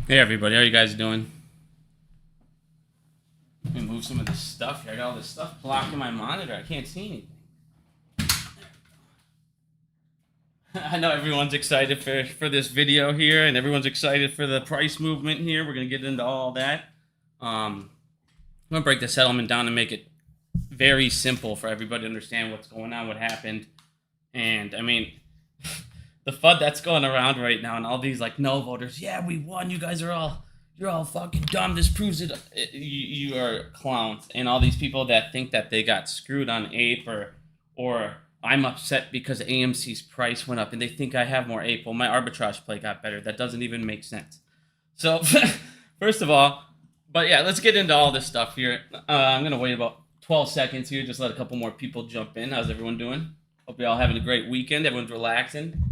Hey everybody, how you guys doing? Let me move some of this stuff here. I got all this stuff blocking my monitor. I can't see anything. I know everyone's excited for this video here, and everyone's excited for the price movement here. We're gonna get into all that. I'm gonna break the settlement down and make it very simple for everybody to understand what's going on, what happened, and I mean, the FUD that's going around right now, and all these like no voters. Yeah, we won. You guys are all you're all fucking dumb. This proves it. You are clowns, and all these people that think that they got screwed on Ape or I'm upset because AMC's price went up, and they think I have more Ape. Well, my arbitrage play got better. That doesn't even make sense. So, first of all, but yeah, let's get into all this stuff here. I'm gonna wait about 12 seconds here, just let a couple more people jump in. How's everyone doing? Hope you're all having a great weekend. Everyone's relaxing.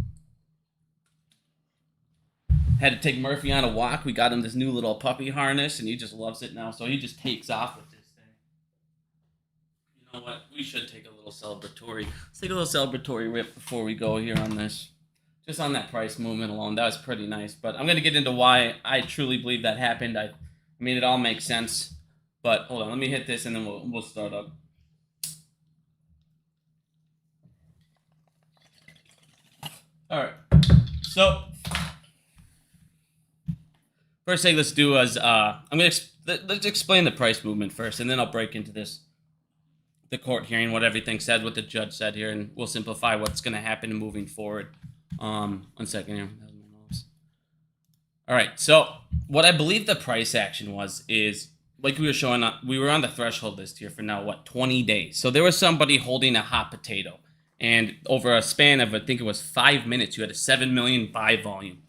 Had to take Murphy on a walk. We got him this new little puppy harness, and he just loves it now. So he just takes off with this thing. You know what? We should take a little celebratory. Let's take a little celebratory rip before we go here on this. Just on that price movement alone, that was pretty nice. But I'm gonna get into why I truly believe that happened. I mean, it all makes sense. But hold on, let me hit this, and then we'll start up. All right. So first thing let's do is let's explain the price movement first, and then I'll break into the court hearing, what everything said, what the judge said here, and we'll simplify what's going to happen moving forward. 1 second here. All right, so what I believe the price action is like we were showing up. We were on the threshold list here for now 20 days. So there was somebody holding a hot potato, and over a span of I think it was 5 minutes, you had a 7 million buy volume,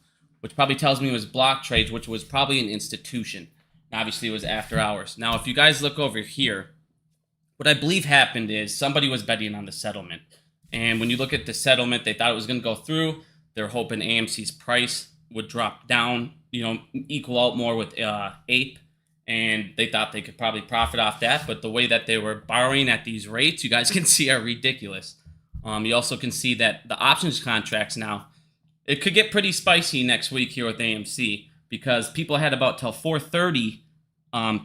which probably tells me it was block trades, which was probably an institution. Obviously, it was after hours. Now, if you guys look over here, what I believe happened is somebody was betting on the settlement. And when you look at the settlement, they thought it was going to go through. They're hoping AMC's price would drop down, equal out more with Ape. And they thought they could probably profit off that. But the way that they were borrowing at these rates, you guys can see are ridiculous. You also can see that the options contracts now, it could get pretty spicy next week here with AMC because people had about till 4:30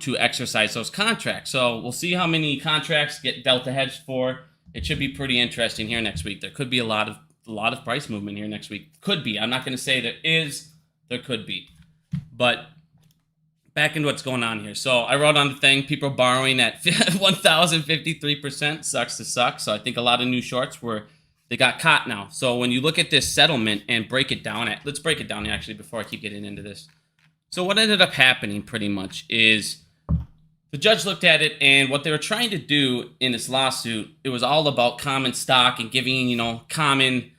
to exercise those contracts. So we'll see how many contracts get delta hedged for. It should be pretty interesting here next week. There could be a lot of price movement here next week. Could be. I'm not going to say there is. There could be. But back into what's going on here. So I wrote on the thing, people borrowing at 1,053%. Sucks to suck. So I think a lot of new shorts they got caught now. So when you look at this settlement and break it down, let's break it down actually before I keep getting into this. So what ended up happening pretty much is the judge looked at it, and what they were trying to do in this lawsuit, it was all about common stock and giving, common,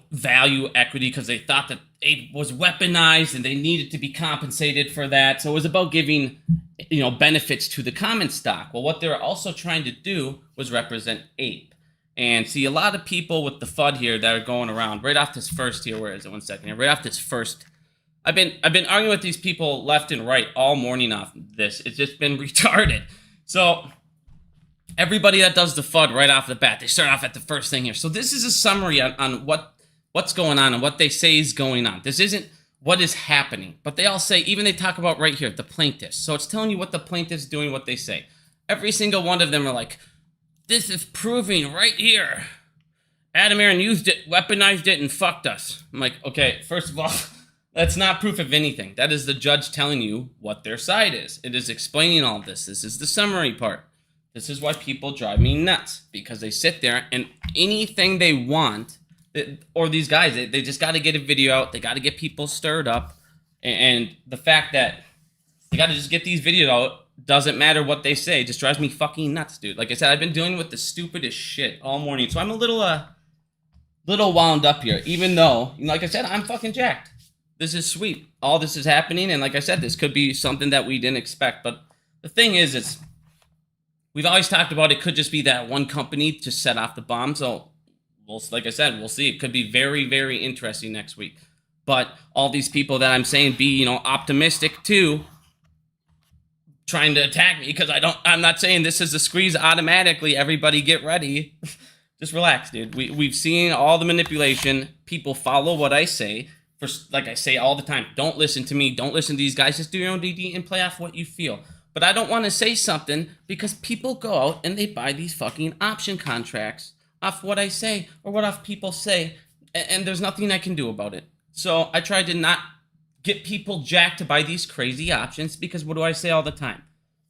value equity because they thought that it was weaponized and they needed to be compensated for that. So it was about giving, benefits to the common stock. Well, what they were also trying to do was represent Ape. And see, a lot of people with the FUD here that are going around right off this first here. Where is it? 1 second here. Right off this first. I've been arguing with these people left and right all morning off this. It's just been retarded. So everybody that does the FUD right off the bat, they start off at the first thing here. So this is a summary on what's going on and what they say is going on. This isn't what is happening, but they all say, even they talk about right here, the plaintiffs. So it's telling you what the plaintiffs doing, what they say. Every single one of them are like, this is proving right here. Adam Aaron used it, weaponized it, and fucked us. I'm like, okay, first of all, that's not proof of anything. That is the judge telling you what their side is. It is explaining all of this. This is the summary part. This is why people drive me nuts, because they sit there and anything they want, or these guys, they just got to get a video out. They got to get people stirred up. And the fact that they got to just get these videos out, doesn't matter what they say, just drives me fucking nuts, dude. Like I said, I've been dealing with the stupidest shit all morning, so I'm a little wound up here, even though, like I said, I'm fucking jacked. This is sweet. All this is happening, and like I said, this could be something that we didn't expect. But the thing is we've always talked about it could just be that one company to set off the bomb. So, like I said, we'll see. It could be very, very interesting next week. But all these people that I'm saying be, optimistic too, trying to attack me because I'm not saying this is a squeeze automatically. Everybody get ready. Just relax, dude. We've seen all the manipulation. People follow what I say. For, like I say all the time, don't listen to me. Don't listen to these guys. Just do your own DD and play off what you feel. But I don't want to say something because people go out and they buy these fucking option contracts off what I say or what off people say, and there's nothing I can do about it. So I try to not get people jacked to buy these crazy options because what do I say all the time?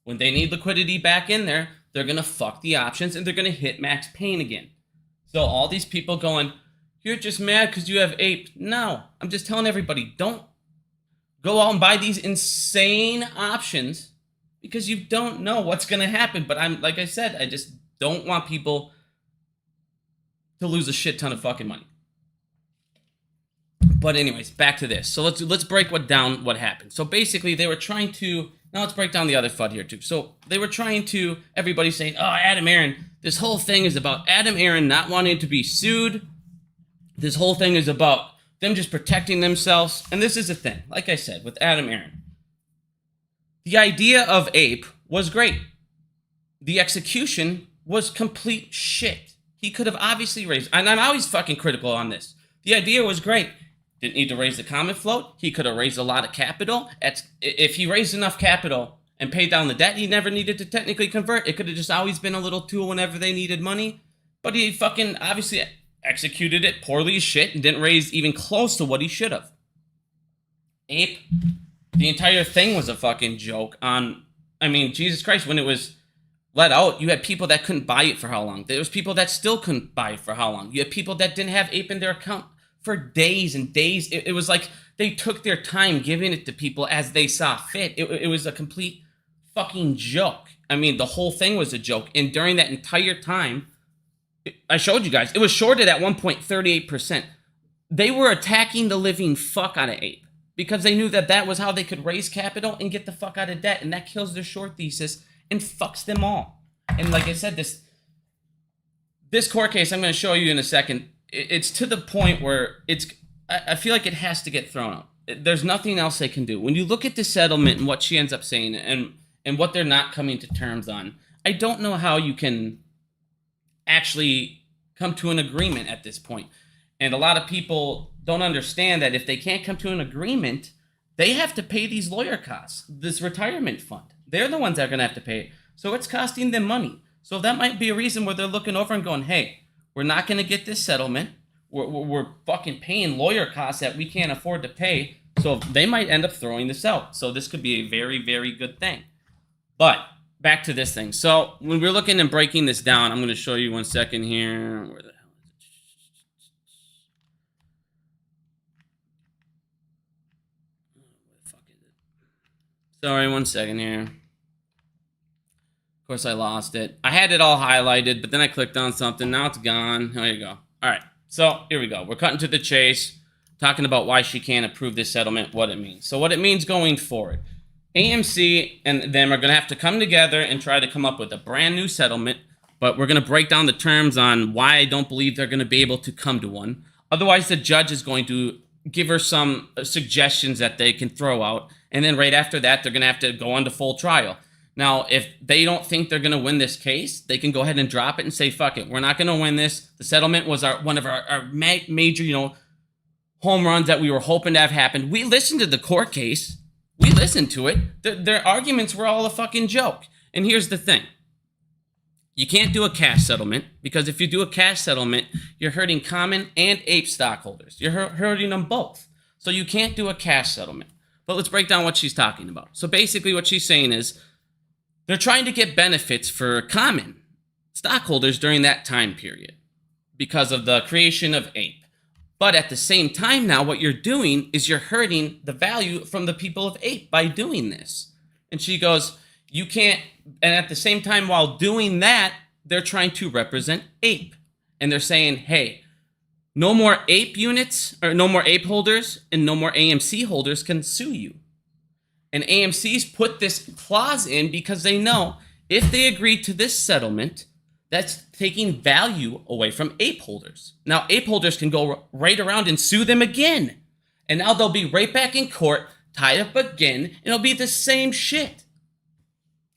When they need liquidity back in there, they're going to fuck the options and they're going to hit max pain again. So all these people going, you're just mad because you have ape. No, I'm just telling everybody, don't go out and buy these insane options because you don't know what's going to happen. But I'm, like I said, I just don't want people to lose a shit ton of fucking money. But anyways, back to this. So let's break down what happened. So basically, they were trying to. Now let's break down the other FUD here too. So they were trying to. Everybody's saying, "Oh, Adam Aron. This whole thing is about Adam Aron not wanting to be sued. This whole thing is about them just protecting themselves." And this is the thing. Like I said, with Adam Aron, the idea of ape was great. The execution was complete shit. He could have obviously raised. And I'm always fucking critical on this. The idea was great. Didn't need to raise the common float. He could have raised a lot of capital. If he raised enough capital and paid down the debt, he never needed to technically convert. It could have just always been a little tool whenever they needed money. But he fucking obviously executed it poorly as shit and didn't raise even close to what he should have. Ape, the entire thing was a fucking joke on, I mean, Jesus Christ, when it was let out, you had people that couldn't buy it for how long? There was people that still couldn't buy it for how long? You had people that didn't have ape in their account for days and days. It was like they took their time giving it to people as they saw fit. It was a complete fucking joke. I mean, the whole thing was a joke. And during that entire time, I showed you guys, it was shorted at 1.38%. They were attacking the living fuck out of ape because they knew that that was how they could raise capital and get the fuck out of debt. And that kills their short thesis and fucks them all. And like I said, this court case I'm going to show you in a second, it's to the point where I feel like it has to get thrown out. There's nothing else they can do. When you look at the settlement and what she ends up saying and what they're not coming to terms on, I don't know how you can actually come to an agreement at this point. And a lot of people don't understand that if they can't come to an agreement, they have to pay these lawyer costs, this retirement fund. They're the ones that are going to have to pay it. So it's costing them money. So that might be a reason where they're looking over and going, hey, we're not going to get this settlement. We're fucking paying lawyer costs that we can't afford to pay. So they might end up throwing this out. So this could be a very, very good thing. But back to this thing. So when we're looking and breaking this down, I'm going to show you 1 second here. Where the hell is it? Where the fuck is it? Sorry, 1 second here. Of course, I lost it. I had it all highlighted, but then I clicked on something. Now it's gone. There you go. All right. So here we go. We're cutting to the chase, talking about why she can't approve this settlement, what it means. So what it means going forward. AMC and them are going to have to come together and try to come up with a brand new settlement, but we're going to break down the terms on why I don't believe they're going to be able to come to one. Otherwise, the judge is going to give her some suggestions that they can throw out, and then right after that, they're going to have to go on to full trial. Now, if they don't think they're going to win this case, they can go ahead and drop it and say, fuck it, we're not going to win this. The settlement was one of our major, home runs that we were hoping to have happened. We listened to the court case. We listened to it. Their arguments were all a fucking joke. And here's the thing. You can't do a cash settlement because if you do a cash settlement, you're hurting common and ape stockholders. You're hurting them both. So you can't do a cash settlement. But let's break down what she's talking about. So basically what she's saying is they're trying to get benefits for common stockholders during that time period because of the creation of ape. But at the same time now, what you're doing is you're hurting the value from the people of ape by doing this. And she goes, you can't, and at the same time while doing that, they're trying to represent ape. And they're saying, hey, no more ape units, or no more ape holders, and no more AMC holders can sue you. And AMC's put this clause in because they know if they agree to this settlement, that's taking value away from ape holders. Now, ape holders can go right around and sue them again. And now they'll be right back in court, tied up again, and it'll be the same shit.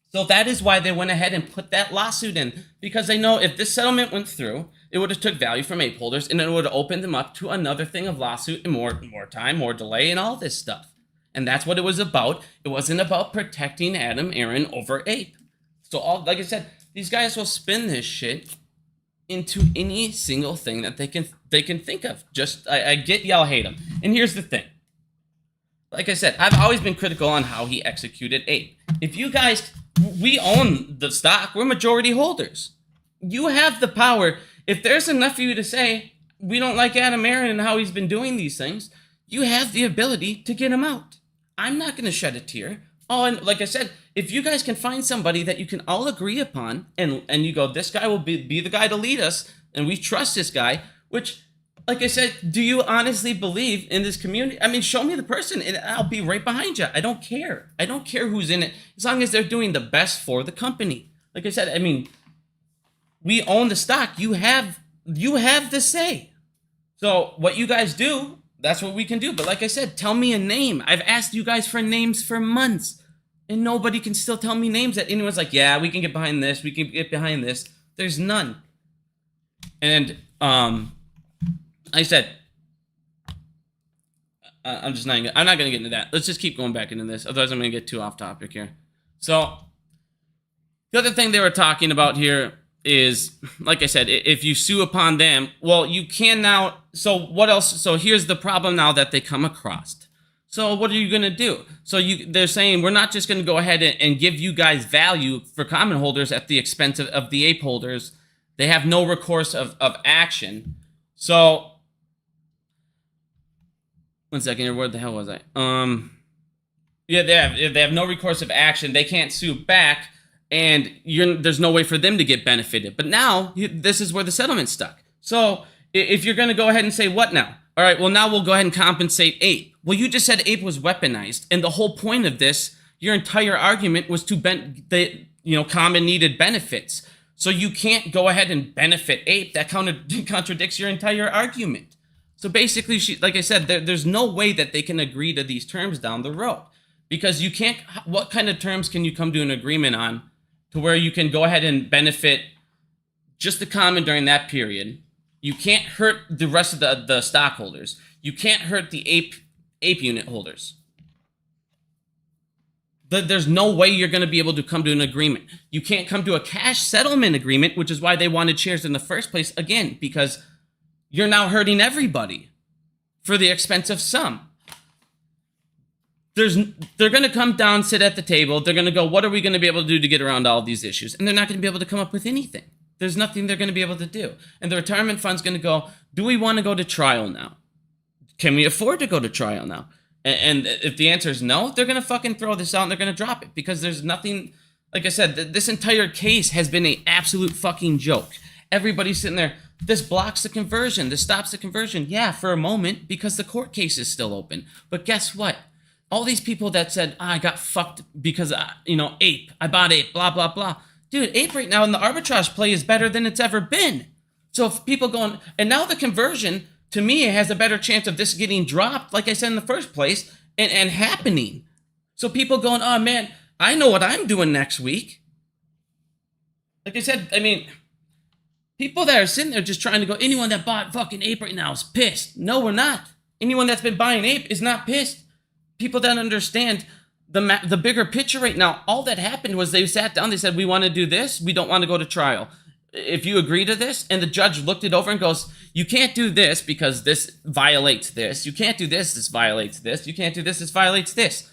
So that is why they went ahead and put that lawsuit in. Because they know if this settlement went through, it would have took value from ape holders, and it would have opened them up to another thing of lawsuit and more time, more delay, and all this stuff. And that's what it was about. It wasn't about protecting Adam Aaron over ape. So like I said, these guys will spin this shit into any single thing that they can think of. I get y'all hate him. And here's the thing. Like I said, I've always been critical on how he executed ape. If you guys, we own the stock, we're majority holders. You have the power. If there's enough for you to say, we don't like Adam Aaron and how he's been doing these things, you have the ability to get him out. I'm not going to shed a tear. Oh, and like I said, if you guys can find somebody that you can all agree upon, and you go, this guy will be the guy to lead us, and we trust this guy, which, like I said, do you honestly believe in this community? I mean, show me the person, and I'll be right behind you. I don't care. I don't care who's in it, as long as they're doing the best for the company. Like I said, I mean, we own the stock. You have the say. So what you guys do, that's what we can do. But like I said, tell me a name. I've asked you guys for names for months, and nobody can still tell me names that anyone's like, yeah, we can get behind this. We can get behind this. There's none. And I said, I'm not going to get into that. Let's just keep going back into this. Otherwise, I'm going to get too off topic here. So the other thing they were talking about here is, like I said, if you sue upon them, well, you can now. So what else? So here's the problem now that they come across. So what are you going to do? So they're saying, we're not just going to go ahead and give you guys value for common holders at the expense of the ape holders. They have no recourse of action. So one second here, where the hell was I? Yeah, they have no recourse of action. They can't sue back, and there's no way for them to get benefited. But now, this is where the settlement's stuck. So if you're going to go ahead and say, what now? All right, well, now we'll go ahead and compensate ape. Well, you just said ape was weaponized, and the whole point of this, your entire argument was to common needed benefits. So you can't go ahead and benefit ape. That contradicts your entire argument. So basically, like I said, there's no way that they can agree to these terms down the road, because you can't. What kind of terms can you come to an agreement on to where you can go ahead and benefit just the common during that period? You can't hurt the rest of the stockholders. You can't hurt the ape unit holders. There's no way you're going to be able to come to an agreement. You can't come to a cash settlement agreement, which is why they wanted shares in the first place, again, because you're now hurting everybody for the expense of some. They're going to come down, sit at the table. They're going to go, what are we going to be able to do to get around all these issues? And they're not going to be able to come up with anything. There's nothing they're going to be able to do. And the retirement fund's going to go, do we want to go to trial now? Can we afford to go to trial now? And if the answer is no, they're going to fucking throw this out and they're going to drop it, because there's nothing. Like I said, this entire case has been an absolute fucking joke. Everybody's sitting there, this blocks the conversion, this stops the conversion. Yeah, for a moment, because the court case is still open. But guess what? All these people that said, I got fucked because, ape, I bought ape, blah, blah, blah. Dude, ape right now in the arbitrage play is better than it's ever been. So if people going, and now the conversion, to me, it has a better chance of this getting dropped, like I said in the first place, and happening. So people going, oh man, I know what I'm doing next week. Like I said, I mean, people that are sitting there just trying to go, anyone that bought fucking ape right now is pissed. No, we're not. Anyone that's been buying ape is not pissed. People that understand the bigger picture right now, all that happened was they sat down, they said, we want to do this, we don't want to go to trial. If you agree to this, and the judge looked it over and goes, you can't do this because this violates this. You can't do this, this violates this. You can't do this, this violates this.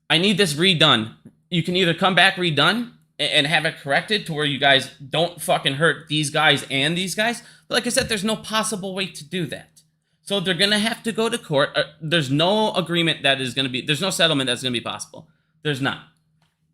I need this redone. You can either come back redone and have it corrected to where you guys don't fucking hurt these guys and these guys. But like I said, there's no possible way to do that. So they're going to have to go to court. There's no agreement that is going to be, there's no settlement that's going to be possible. There's not.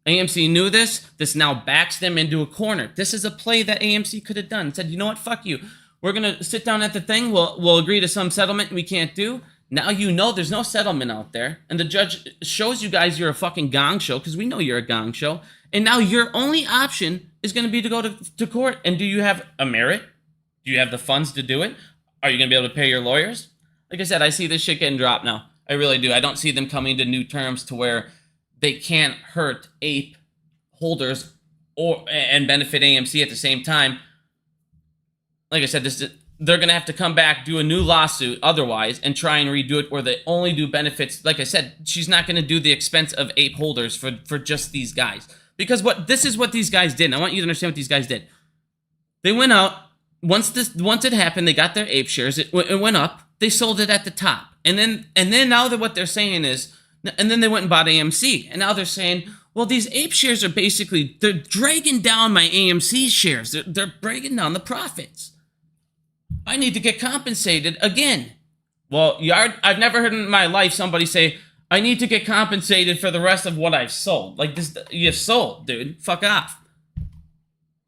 AMC knew this. This now backs them into a corner. This is a play that AMC could have done. Said, you know what? Fuck you. We're going to sit down at the thing. We'll agree to some settlement we can't do. Now you know there's no settlement out there. And the judge shows you guys you're a fucking gong show, because we know you're a gong show. And now your only option is going to be to go to court. And do you have a merit? Do you have the funds to do it? Are you going to be able to pay your lawyers? Like I said, I see this shit getting dropped now. I really do. I don't see them coming to new terms to where they can't hurt ape holders and benefit AMC at the same time. like I said, they're going to have to come back, do a new lawsuit otherwise, and try and redo it, or they only do benefits. Like I said, she's not going to do the expense of APE holders for just these guys. Because this is what these guys did. And I want you to understand what these guys did. They went out, once it happened, they got their APE shares, it went up, they sold it at the top. And then now what they're saying is, and then they went and bought AMC. And now they're saying, well, these APE shares are basically, they're dragging down my AMC shares. They're dragging down the profits. I need to get compensated again. Well, I've never heard in my life somebody say, I need to get compensated for the rest of what I've sold. Like this, you've sold, dude. Fuck off.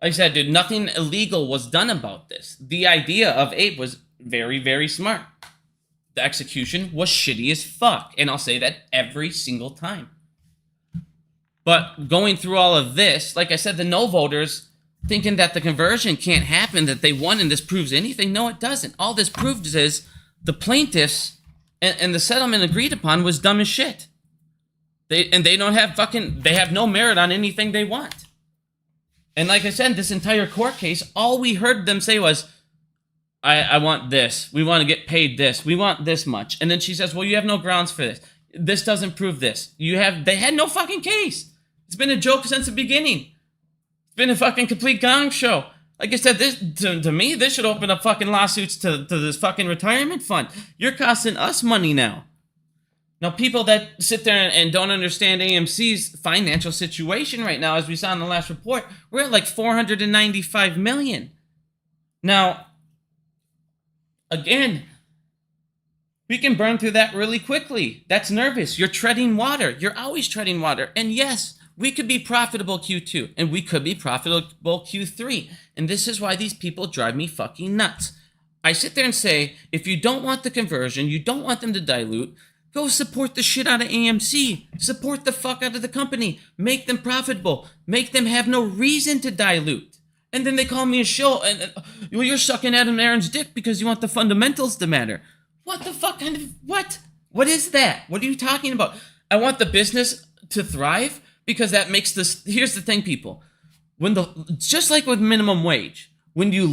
Like I said, dude, nothing illegal was done about this. The idea of APE was very, very smart. The execution was shitty as fuck. And I'll say that every single time. But going through all of this, like I said, the no voters thinking that the conversion can't happen, that they won and this proves anything. No, it doesn't. All this proves is the plaintiffs and the settlement agreed upon was dumb as shit. They have no merit on anything they want. And like I said, this entire court case, all we heard them say was, I want this. We want to get paid this. We want this much. And then she says, well, you have no grounds for this. This doesn't prove this. They had no fucking case. It's been a joke since the beginning. It's been a fucking complete gong show. Like I said, this to me, this should open up fucking lawsuits to this fucking retirement fund. You're costing us money now. Now, people that sit there and don't understand AMC's financial situation right now, as we saw in the last report, we're at like $495 million. Now, again, we can burn through that really quickly. That's nervous. You're treading water. You're always treading water. And yes, we could be profitable Q2, and we could be profitable Q3. And this is why these people drive me fucking nuts. I sit there and say, if you don't want the conversion, you don't want them to dilute, go support the shit out of AMC. Support the fuck out of the company. Make them profitable. Make them have no reason to dilute. And then they call me a shill, and well, you're sucking Adam Aaron's dick because you want the fundamentals to matter. What the fuck kind of, what? What is that? What are you talking about? I want the business to thrive because that makes this, here's the thing, people. Just like with minimum wage, when you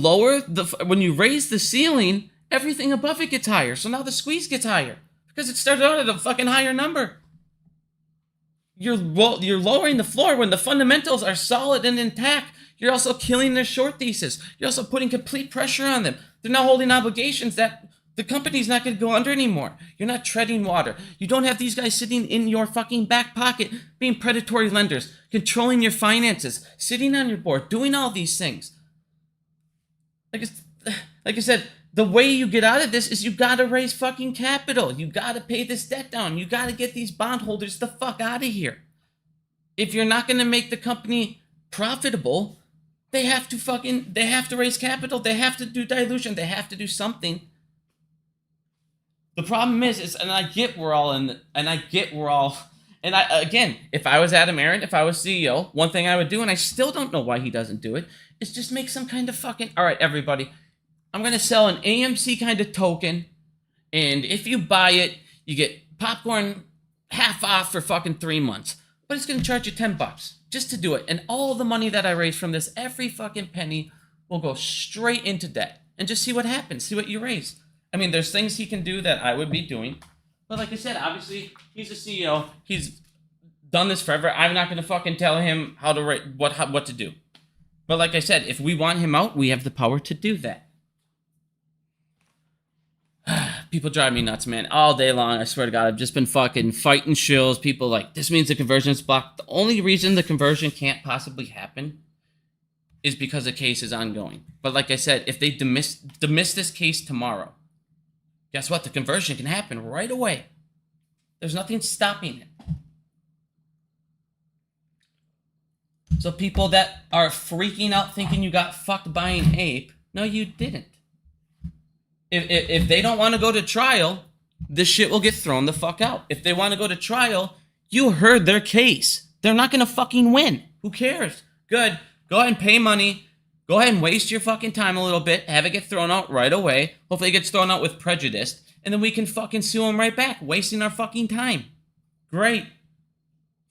raise the ceiling, everything above it gets higher. So now the squeeze gets higher because it started out at a fucking higher number. You're lowering the floor when the fundamentals are solid and intact. You're also killing their short thesis. You're also putting complete pressure on them. They're now holding obligations that the company's not going to go under anymore. You're not treading water. You don't have these guys sitting in your fucking back pocket, being predatory lenders, controlling your finances, sitting on your board, doing all these things. Like I said, the way you get out of this is you got to raise fucking capital. You got to pay this debt down. You got to get these bondholders the fuck out of here. If you're not going to make the company profitable, they have to raise capital. They have to do dilution. They have to do something. The problem is, and I get we're all again, if I was Adam Aaron, if I was CEO, one thing I would do, and I still don't know why he doesn't do it, is just make some kind of fucking, all right, everybody, I'm going to sell an AMC kind of token, and if you buy it, you get popcorn half off for fucking 3 months, but it's going to charge you $10 just to do it, and all the money that I raise from this, every fucking penny will go straight into debt, and just see what happens, see what you raise. I mean, there's things he can do that I would be doing. But like I said, obviously, he's a CEO. He's done this forever. I'm not going to fucking tell him how to write, what to do. But like I said, if we want him out, we have the power to do that. People drive me nuts, man. All day long, I swear to God, I've just been fucking fighting shills. People like, this means the conversion is blocked. The only reason the conversion can't possibly happen is because the case is ongoing. But like I said, if they dismiss this case tomorrow, guess what? The conversion can happen right away. There's nothing stopping it. So people that are freaking out thinking you got fucked buying APE, no, you didn't. If they don't want to go to trial, this shit will get thrown the fuck out. If they want to go to trial, you heard their case. They're not going to fucking win. Who cares? Good. Go ahead and pay money. Go ahead and waste your fucking time a little bit. Have it get thrown out right away. Hopefully it gets thrown out with prejudice. And then we can fucking sue them right back. Wasting our fucking time. Great.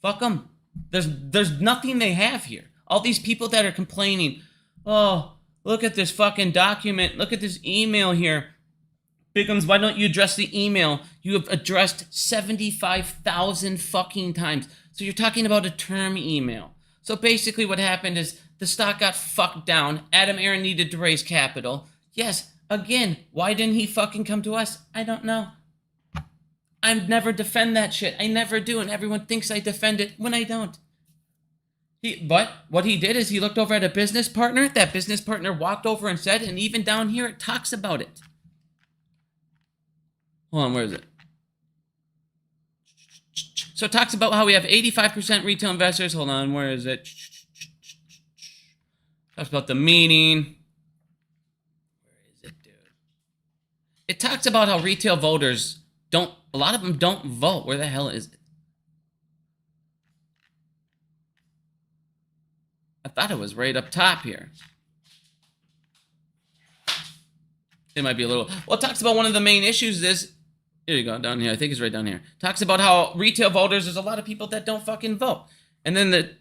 Fuck them. There's nothing they have here. All these people that are complaining, oh, Look at this fucking document. Look at this email here. Bigums, why don't you address the email? You have addressed 75,000 fucking times. So you're talking about a term email. So basically what happened is the stock got fucked down. Adam Aron needed to raise capital. Yes, again, why didn't he fucking come to us? I don't know. I never defend that shit. I never do, and everyone thinks I defend it when I don't. But what he did is he looked over at a business partner. That business partner walked over and said, and even down here it talks about it. Hold on, where is it? So it talks about how we have 85% retail investors. Hold on, where is it? Talks about the meeting. Where is it, dude? It talks about how retail voters don't, a lot of them don't vote. Where the hell is it? I thought it was right up top here. It might be a little, well, it talks about one of the main issues is, here you go, down here. I think it's right down here. Talks about how retail voters, there's a lot of people that don't fucking vote. And then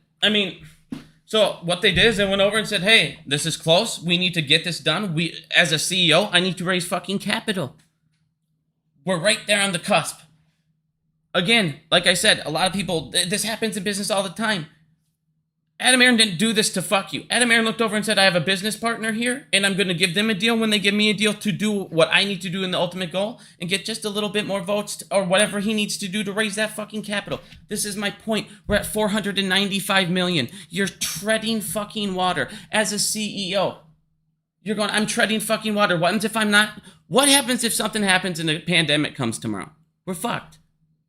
so what they did is they went over and said, hey, this is close. We need to get this done. As a CEO, I need to raise fucking capital. We're right there on the cusp. Again, like I said, a lot of people, this happens in business all the time. Adam Aron didn't do this to fuck you. Adam Aron looked over and said, I have a business partner here, and I'm going to give them a deal when they give me a deal to do what I need to do in the ultimate goal and get just a little bit more votes or whatever he needs to do to raise that fucking capital. This is my point. We're at 495 million. You're treading fucking water. As a CEO, you're going, I'm treading fucking water. What happens if I'm not? What happens if something happens and the pandemic comes tomorrow? We're fucked.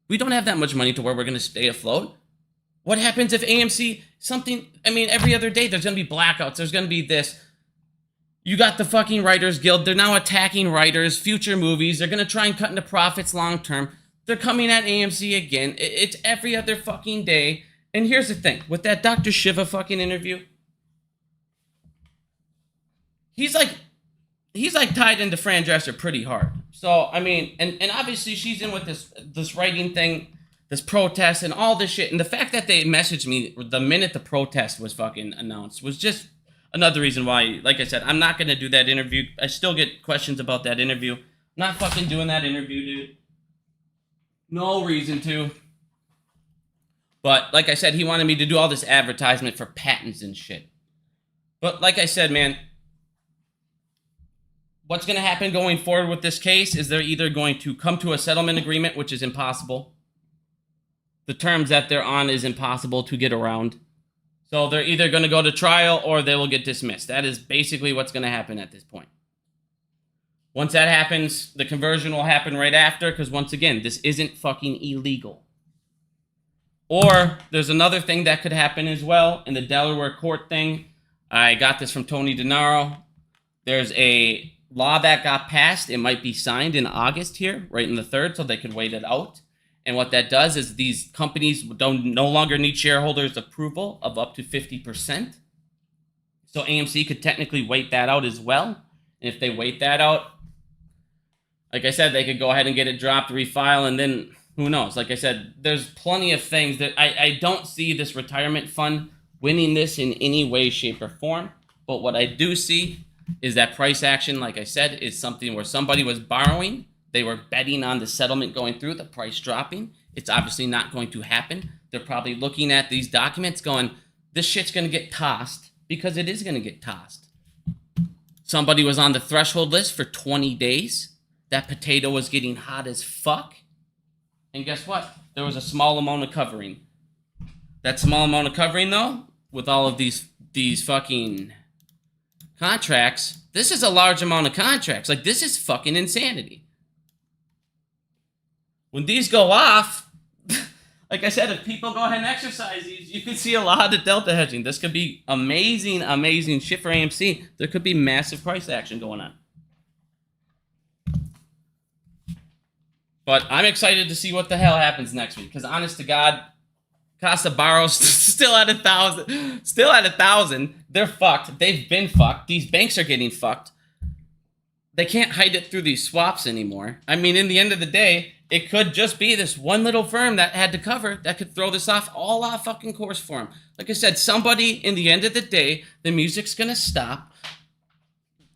We don't have that much money to where we're going to stay afloat. What happens if AMC, every other day there's going to be blackouts. There's going to be this. You got the fucking Writers Guild. They're now attacking writers, future movies. They're going to try and cut into profits long term. They're coming at AMC again. It's every other fucking day. And here's the thing. With that Dr. Shiva fucking interview, he's like tied into Fran Drescher pretty hard. So, and obviously she's in with this writing thing, this protest and all this shit. And the fact that they messaged me the minute the protest was fucking announced was just another reason why, like I said, I'm not going to do that interview. I still get questions about that interview. I'm not fucking doing that interview, dude. No reason to. But like I said, he wanted me to do all this advertisement for patents and shit. But like I said, man, what's going to happen going forward with this case is they're either going to come to a settlement agreement, which is impossible. The terms that they're on is impossible to get around. So they're either going to go to trial or they will get dismissed. That is basically what's going to happen at this point. Once that happens, the conversion will happen right after, because once again, this isn't fucking illegal. Or there's another thing that could happen as well in the Delaware court thing. I got this from Tony DeNaro. There's a law that got passed. It might be signed in August here, right in the 3rd, so they could wait it out. And what that does is these companies no longer need shareholders' approval of up to 50%. So AMC could technically wait that out as well. And if they wait that out, like I said, they could go ahead and get it dropped, refile, and then who knows? Like I said, there's plenty of things that I don't see this retirement fund winning this in any way, shape, or form. But what I do see is that price action, like I said, is something where somebody was borrowing. They were betting on the settlement going through, the price dropping. It's obviously not going to happen. They're probably looking at these documents going, this shit's going to get tossed, because it is going to get tossed. Somebody was on the threshold list for 20 days. That potato was getting hot as fuck. And guess what? There was a small amount of covering. That small amount of covering, though, with all of these fucking contracts, this is a large amount of contracts. Like, this is fucking insanity. When these go off, like I said, if people go ahead and exercise these, you can see a lot of delta hedging. This could be amazing, amazing shit for AMC. There could be massive price action going on. But I'm excited to see what the hell happens next week. Because honest to God, Casa Barros still at 1,000. Still at 1,000. They're fucked. They've been fucked. These banks are getting fucked. They can't hide it through these swaps anymore. In the end of the day, it could just be this one little firm that had to cover that could throw this all off fucking course for them. Like I said, somebody, in the end of the day, the music's going to stop.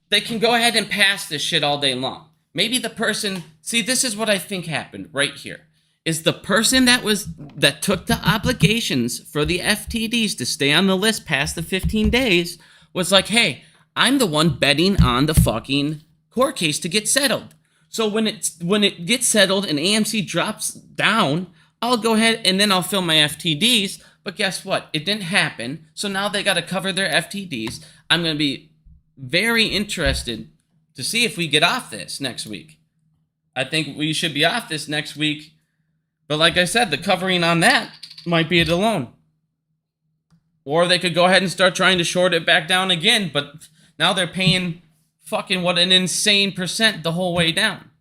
they can go ahead and pass this shit all day long. Maybe the person, see, this is what I think happened right here. Is the person that took the obligations for the FTDs to stay on the list past the 15 days was like, hey, I'm the one betting on the fucking court case to get settled. So when it gets settled and AMC drops down, I'll go ahead and then I'll fill my FTDs. But guess what? It didn't happen. So now they got to cover their FTDs. I'm going to be very interested to see if we get off this next week. I think we should be off this next week. But like I said, the covering on that might be it alone. Or they could go ahead and start trying to short it back down again. But now they're paying fucking what an insane percent the whole way down.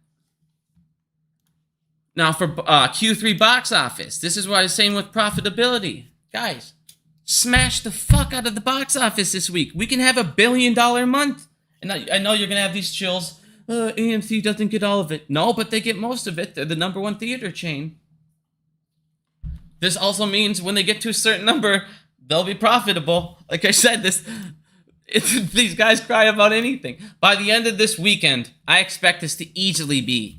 Now for Q3 box office, this is what I was saying with profitability. Guys, smash the fuck out of the box office this week. We can have $1 billion month. And I know you're going to have these chills. AMC doesn't get all of it. No, but they get most of it. They're the #1 theater chain. This also means when they get to a certain number, they'll be profitable. Like I said, these guys cry about anything. By the end of this weekend, I expect this to easily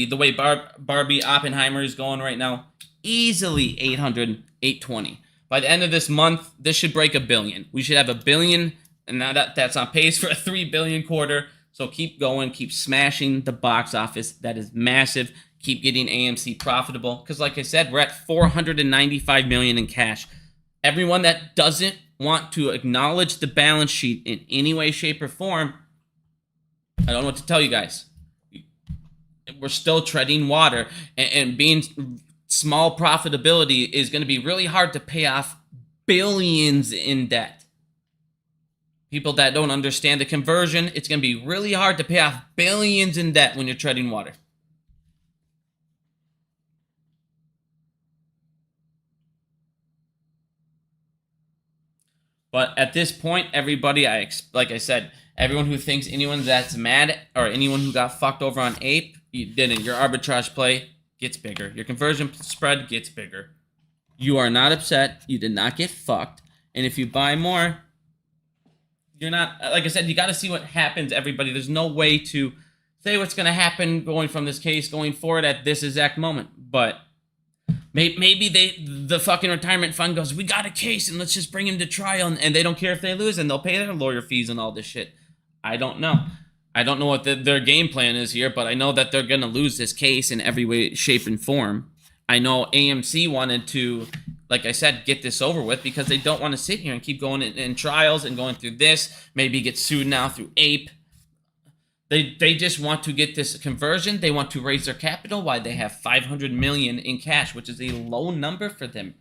the way Barbie Oppenheimer is going right now, easily 800, 820. By the end of this month, this should break $1 billion. We should have $1 billion, and now that's on pace for a $3 billion quarter. So keep going, keep smashing the box office. That is massive. Keep getting AMC profitable. Because like I said, we're at $495 million in cash. Everyone that doesn't want to acknowledge the balance sheet in any way, shape, or form, I don't know what to tell you guys. We're still treading water, and being small profitability is going to be really hard to pay off billions in debt. People that don't understand the conversion, it's going to be really hard to pay off billions in debt when you're treading water. But at this point, everybody, like I said, everyone who thinks anyone that's mad or anyone who got fucked over on Ape, you didn't. Your arbitrage play gets bigger. Your conversion spread gets bigger. You are not upset. You did not get fucked. And if you buy more, you're not, like I said, you got to see what happens, everybody. There's no way to say what's going to happen going from this case going forward at this exact moment. But maybe the fucking retirement fund goes, we got a case and let's just bring him to trial, and they don't care if they lose and they'll pay their lawyer fees and all this shit. I don't know. I don't know what their game plan is here, but I know that they're going to lose this case in every way, shape, and form. I know AMC wanted to, like I said, get this over with because they don't want to sit here and keep going in trials and going through this, maybe get sued now through Ape. They just want to get this conversion. They want to raise their capital while they have $500 million in cash, which is a low number for them.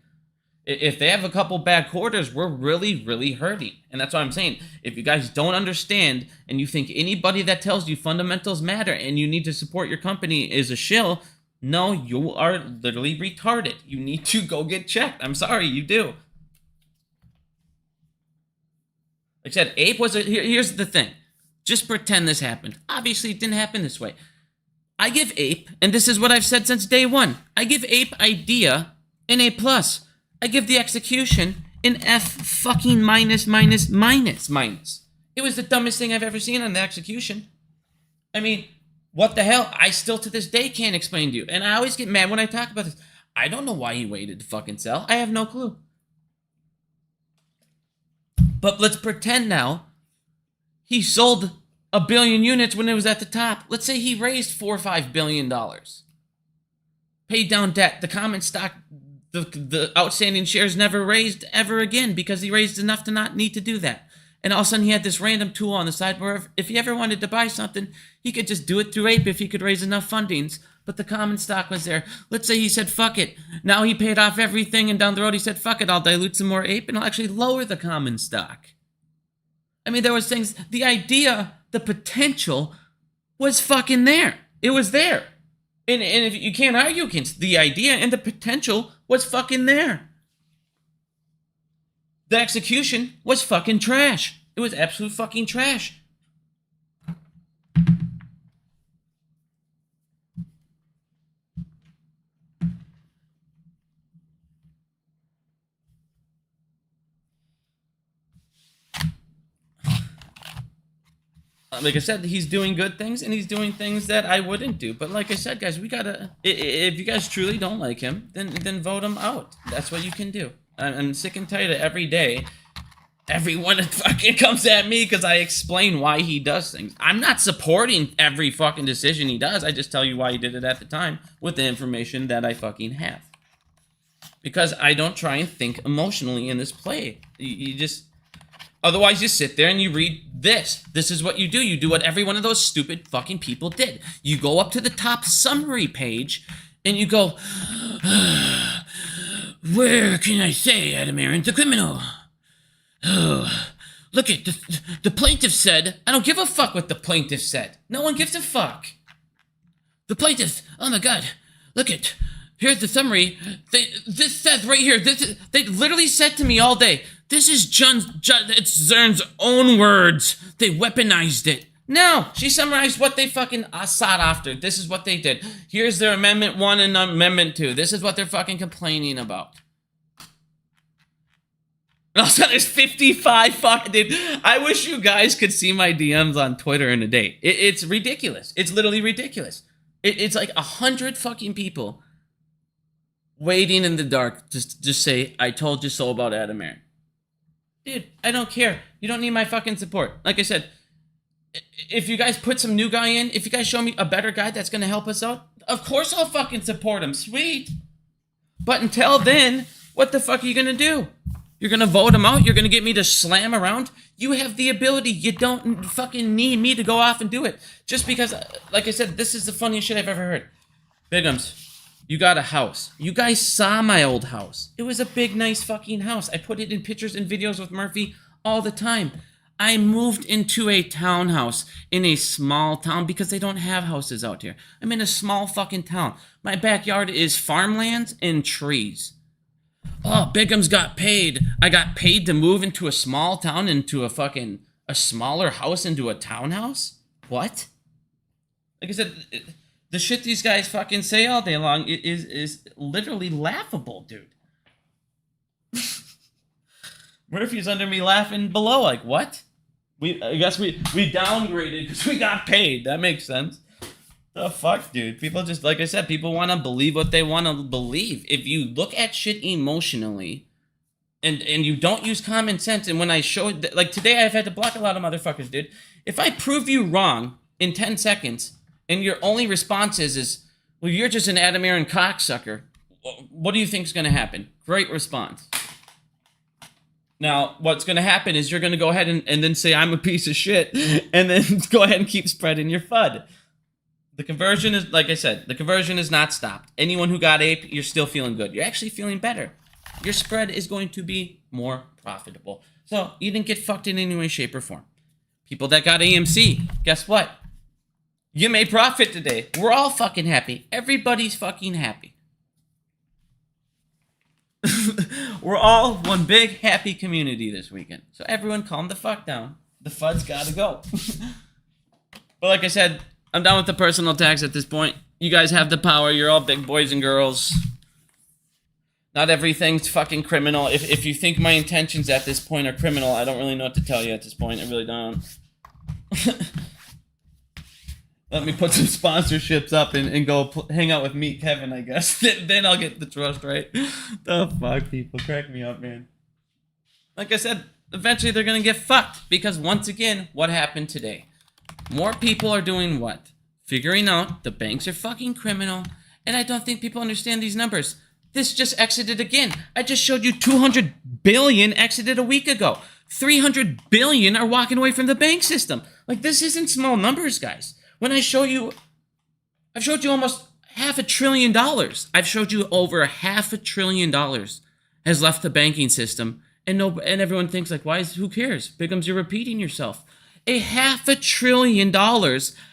If they have a couple bad quarters, we're really, really hurting. And that's what I'm saying. If you guys don't understand and you think anybody that tells you fundamentals matter and you need to support your company is a shill, no, you are literally retarded. You need to go get checked. I'm sorry, you do. Like I said, Ape was here's the thing. Just pretend this happened. Obviously, it didn't happen this way. I give Ape, and this is what I've said since day one, I give Ape idea an A+. I give the execution an F fucking minus. It was the dumbest thing I've ever seen on the execution. I mean, what the hell? I still to this day can't explain to you. And I always get mad when I talk about this. I don't know why he waited to fucking sell. I have no clue. But let's pretend now he sold 1 billion units when it was at the top. Let's say he raised $4 or $5 billion. Paid down debt. The common stock, the outstanding shares never raised ever again because he raised enough to not need to do that. And all of a sudden he had this random tool on the side where if he ever wanted to buy something, he could just do it through Ape if he could raise enough fundings. But the common stock was there. Let's say he said, fuck it. Now he paid off everything and down the road he said, fuck it, I'll dilute some more Ape and I'll actually lower the common stock. I mean, there was things, the idea, the potential was fucking there. It was there. And if you can't argue against the idea and the potential was fucking there. The execution was fucking trash. It was absolute fucking trash. Like I said, he's doing good things and he's doing things that I wouldn't do. But like I said, guys, we gotta. If you guys truly don't like him, then vote him out. That's what you can do. I'm sick and tired of every day. Everyone fucking comes at me because I explain why he does things. I'm not supporting every fucking decision he does. I just tell you why he did it at the time with the information that I fucking have. Because I don't try and think emotionally in this play. You just... Otherwise, you sit there and you read this. This is what you do. You do what every one of those stupid fucking people did. You go up to the top summary page and you go, where can I say Adam Aaron's a criminal? Oh, look at the plaintiff said. I don't give a fuck what the plaintiff said. No one gives a fuck. The plaintiff, oh my god, look at, here's the summary. This says right here, they literally said to me all day, this is it's Zern's own words. They weaponized it. No, she summarized what they fucking sought after. This is what they did. Here's their Amendment 1 and Amendment 2. This is what they're fucking complaining about. And also, there's 55 fucking... Dude, I wish you guys could see my DMs on Twitter in a day. It's ridiculous. It's literally ridiculous. It's like 100 fucking people waiting in the dark to say, I told you so about Adam Aaron. Dude, I don't care. You don't need my fucking support. Like I said, if you guys put some new guy in, if you guys show me a better guy that's going to help us out, of course I'll fucking support him. Sweet. But until then, what the fuck are you going to do? You're going to vote him out? You're going to get me to slam around? You have the ability. You don't fucking need me to go off and do it. Just because, like I said, this is the funniest shit I've ever heard. Bigums, you got a house. You guys saw my old house. It was a big, nice fucking house. I put it in pictures and videos with Murphy all the time. I moved into a townhouse in a small town because they don't have houses out here. I'm in a small fucking town. My backyard is farmlands and trees. Oh, Bigums got paid. I got paid to move into a small town, into a smaller house, into a townhouse? What? Like I said, the shit these guys fucking say all day long is literally laughable, dude. Murphy's under me laughing below, like, what? I guess we downgraded because we got paid. That makes sense. The fuck, dude? People just, like I said, people want to believe what they want to believe. If you look at shit emotionally and you don't use common sense, and when I showed, like today I've had to block a lot of motherfuckers, dude. If I prove you wrong in 10 seconds and your only response is, well, you're just an Adam Aaron cocksucker, what do you think's going to happen? Great response. Now, what's going to happen is you're going to go ahead and then say I'm a piece of shit and then go ahead and keep spreading your FUD. The conversion is, like I said, the conversion is not stopped. Anyone who got ape, you're still feeling good. You're actually feeling better. Your spread is going to be more profitable. So you didn't get fucked in any way, shape, or form. People that got AMC, guess what? You made profit today. We're all fucking happy. Everybody's fucking happy. We're all one big happy community this weekend. So everyone calm the fuck down. The FUD's gotta go. But like I said, I'm done with the personal attacks at this point. You guys have the power. You're all big boys and girls. Not everything's fucking criminal. If you think my intentions at this point are criminal, I don't really know what to tell you at this point. I really don't. Let me put some sponsorships up and go hang out with Meet Kevin, I guess. Then I'll get the trust, right? The fuck, people. Crack me up, man. Like I said, eventually they're going to get fucked. Because once again, what happened today? More people are doing what? Figuring out the banks are fucking criminal. And I don't think people understand these numbers. This just exited again. I just showed you 200 billion exited a week ago. 300 billion are walking away from the bank system. Like, this isn't small numbers, guys. When I show you, I've showed you almost $500 billion. I've showed you over $500 billion has left the banking system. And everyone thinks, like, who cares? Bigums, you're repeating yourself. $500 billion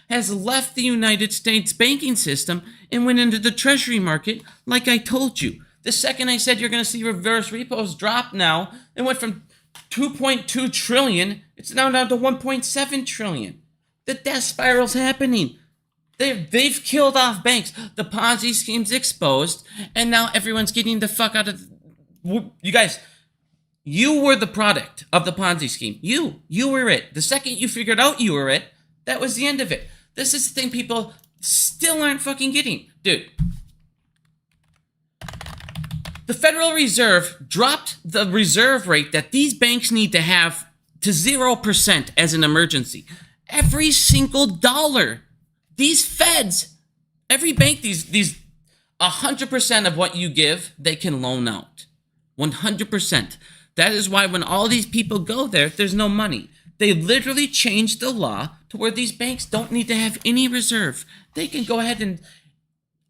has left the United States banking system and went into the treasury market, like I told you. The second I said you're going to see reverse repos drop now, it went from 2.2 trillion, it's now down to 1.7 trillion. The death spiral's happening. They've killed off banks. The Ponzi scheme's exposed, and now everyone's getting the fuck out of... You guys... You were the product of the Ponzi scheme. You were it. The second you figured out you were it, That was the end of it. This is the thing people still aren't fucking getting. Dude, the Federal Reserve dropped the reserve rate that these banks need to have to 0% as an emergency. Every single dollar. These feds, every bank, these 100% of what you give, they can loan out. 100%. That is why when all these people go there, there's no money. They literally changed the law to where these banks don't need to have any reserve. They can go ahead and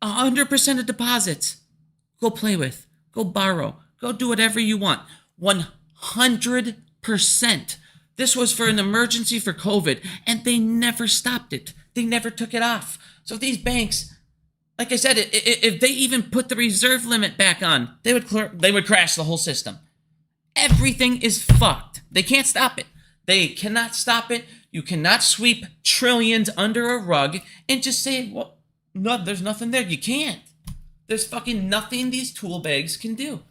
100% of deposits, go play with, go borrow, go do whatever you want. 100%. This was for an emergency for COVID, and they never stopped it. They never took it off. So these banks, like I said, if they even put the reserve limit back on, they would crash the whole system. Everything is fucked. They can't stop it. They cannot stop it. You cannot sweep trillions under a rug and just say, well, no, there's nothing there. You can't. There's fucking nothing these tool bags can do.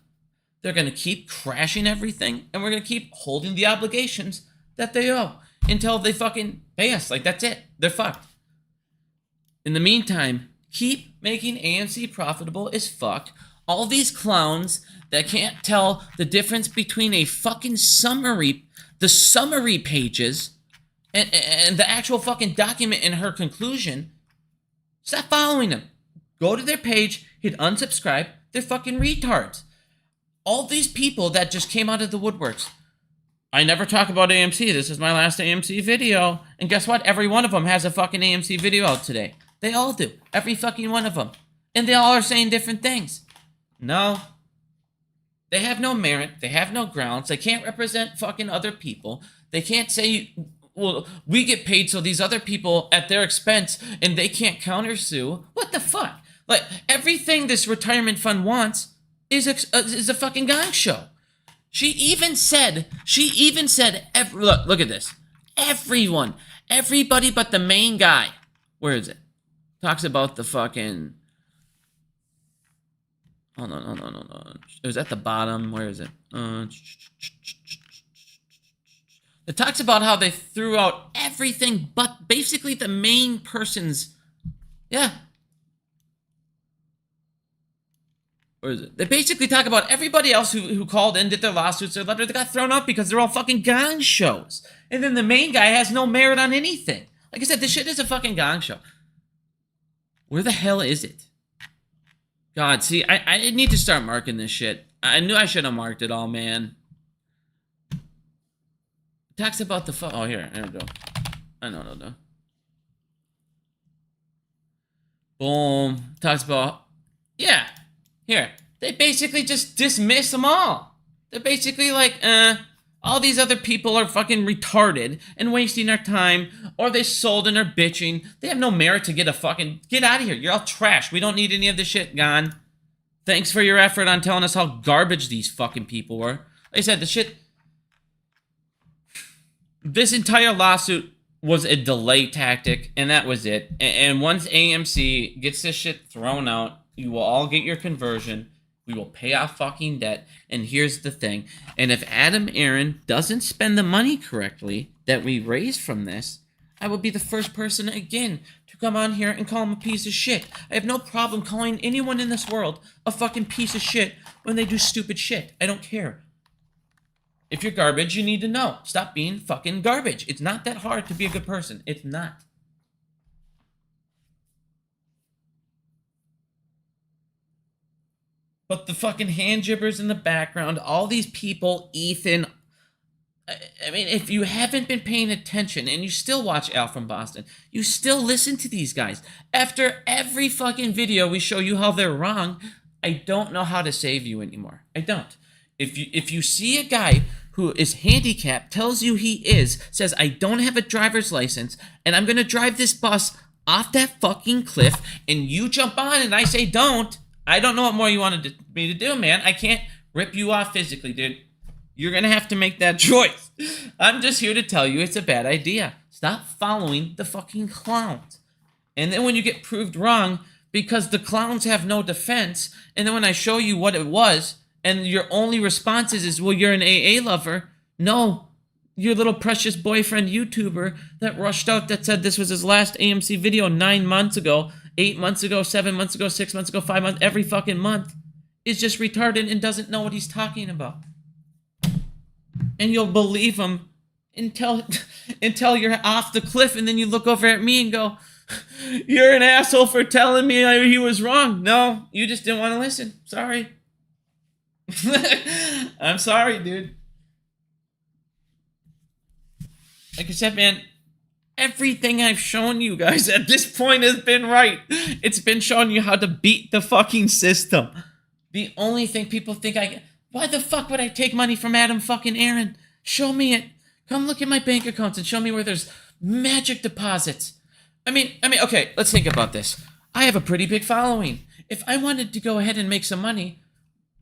They're going to keep crashing everything, and we're going to keep holding the obligations that they owe until they fucking pay us. Like, that's it. They're fucked. In the meantime, keep making AMC profitable as fuck. All these clowns that can't tell the difference between a fucking summary, the summary pages, and the actual fucking document in her conclusion, stop following them. Go to their page, hit unsubscribe. They're fucking retards. All these people that just came out of the woodworks. I never talk about AMC. This is my last AMC video. And guess what? Every one of them has a fucking AMC video out today. They all do. Every fucking one of them. And they all are saying different things. No. They have no merit. They have no grounds. They can't represent fucking other people. They can't say, well, we get paid so these other people at their expense and they can't countersue. What the fuck? Like, everything this retirement fund wants is a fucking gong show. She even said, look at this. Everybody but the main guy. Where is it? Talks about the fucking... Oh, no. It was at the bottom. Where is it? It talks about how they threw out everything but basically the main person's... Yeah. Where is it? They basically talk about everybody else who called in, did their lawsuits, their letter, they got thrown out because they're all fucking gong shows. And then the main guy has no merit on anything. Like I said, this shit is a fucking gong show. Where the hell is it? God, see, I need to start marking this shit. I knew I should have marked it all, man. It talks about the oh, here we go. I know. Boom. Talks about, yeah. Here, they basically just dismiss them all. They're basically like, all these other people are fucking retarded and wasting our time, or they sold and are bitching. They have no merit to get out of here. You're all trash. We don't need any of this shit gone. Thanks for your effort on telling us how garbage these fucking people were. Like I said, this entire lawsuit was a delay tactic, and that was it. And once AMC gets this shit thrown out, you will all get your conversion. We will pay off fucking debt. And here's the thing. And if Adam Aron doesn't spend the money correctly that we raised from this, I will be the first person again to come on here and call him a piece of shit. I have no problem calling anyone in this world a fucking piece of shit when they do stupid shit. I don't care. If you're garbage, you need to know. Stop being fucking garbage. It's not that hard to be a good person. It's not. But the fucking hand jibbers in the background, all these people, Ethan. I mean, if you haven't been paying attention and you still watch Al from Boston, you still listen to these guys. After every fucking video we show you how they're wrong, I don't know how to save you anymore. I don't. If you see a guy who is handicapped, tells you he is, says, I don't have a driver's license, and I'm going to drive this bus off that fucking cliff, and you jump on and I say don't, I don't know what more you wanted me to do, man. I can't rip you off physically, dude. You're going to have to make that choice. I'm just here to tell you it's a bad idea. Stop following the fucking clowns. And then when you get proved wrong, because the clowns have no defense, and then when I show you what it was, and your only response is well, you're an AA lover. No, your little precious boyfriend YouTuber that rushed out that said this was his last AMC video 9 months ago, 8 months ago, 7 months ago, 6 months ago, 5 months, every fucking month, is just retarded and doesn't know what he's talking about. And you'll believe him until you're off the cliff, and then you look over at me and go, you're an asshole for telling me he was wrong. No, you just didn't want to listen. Sorry. I'm sorry, dude. Like I said, man, everything I've shown you guys at this point has been right. It's been showing you how to beat the fucking system. The only thing people think why the fuck would I take money from Adam fucking Aaron? Show me it. Come look at my bank accounts and show me where there's magic deposits. I mean, okay, let's think about this. I have a pretty big following. If I wanted to go ahead and make some money,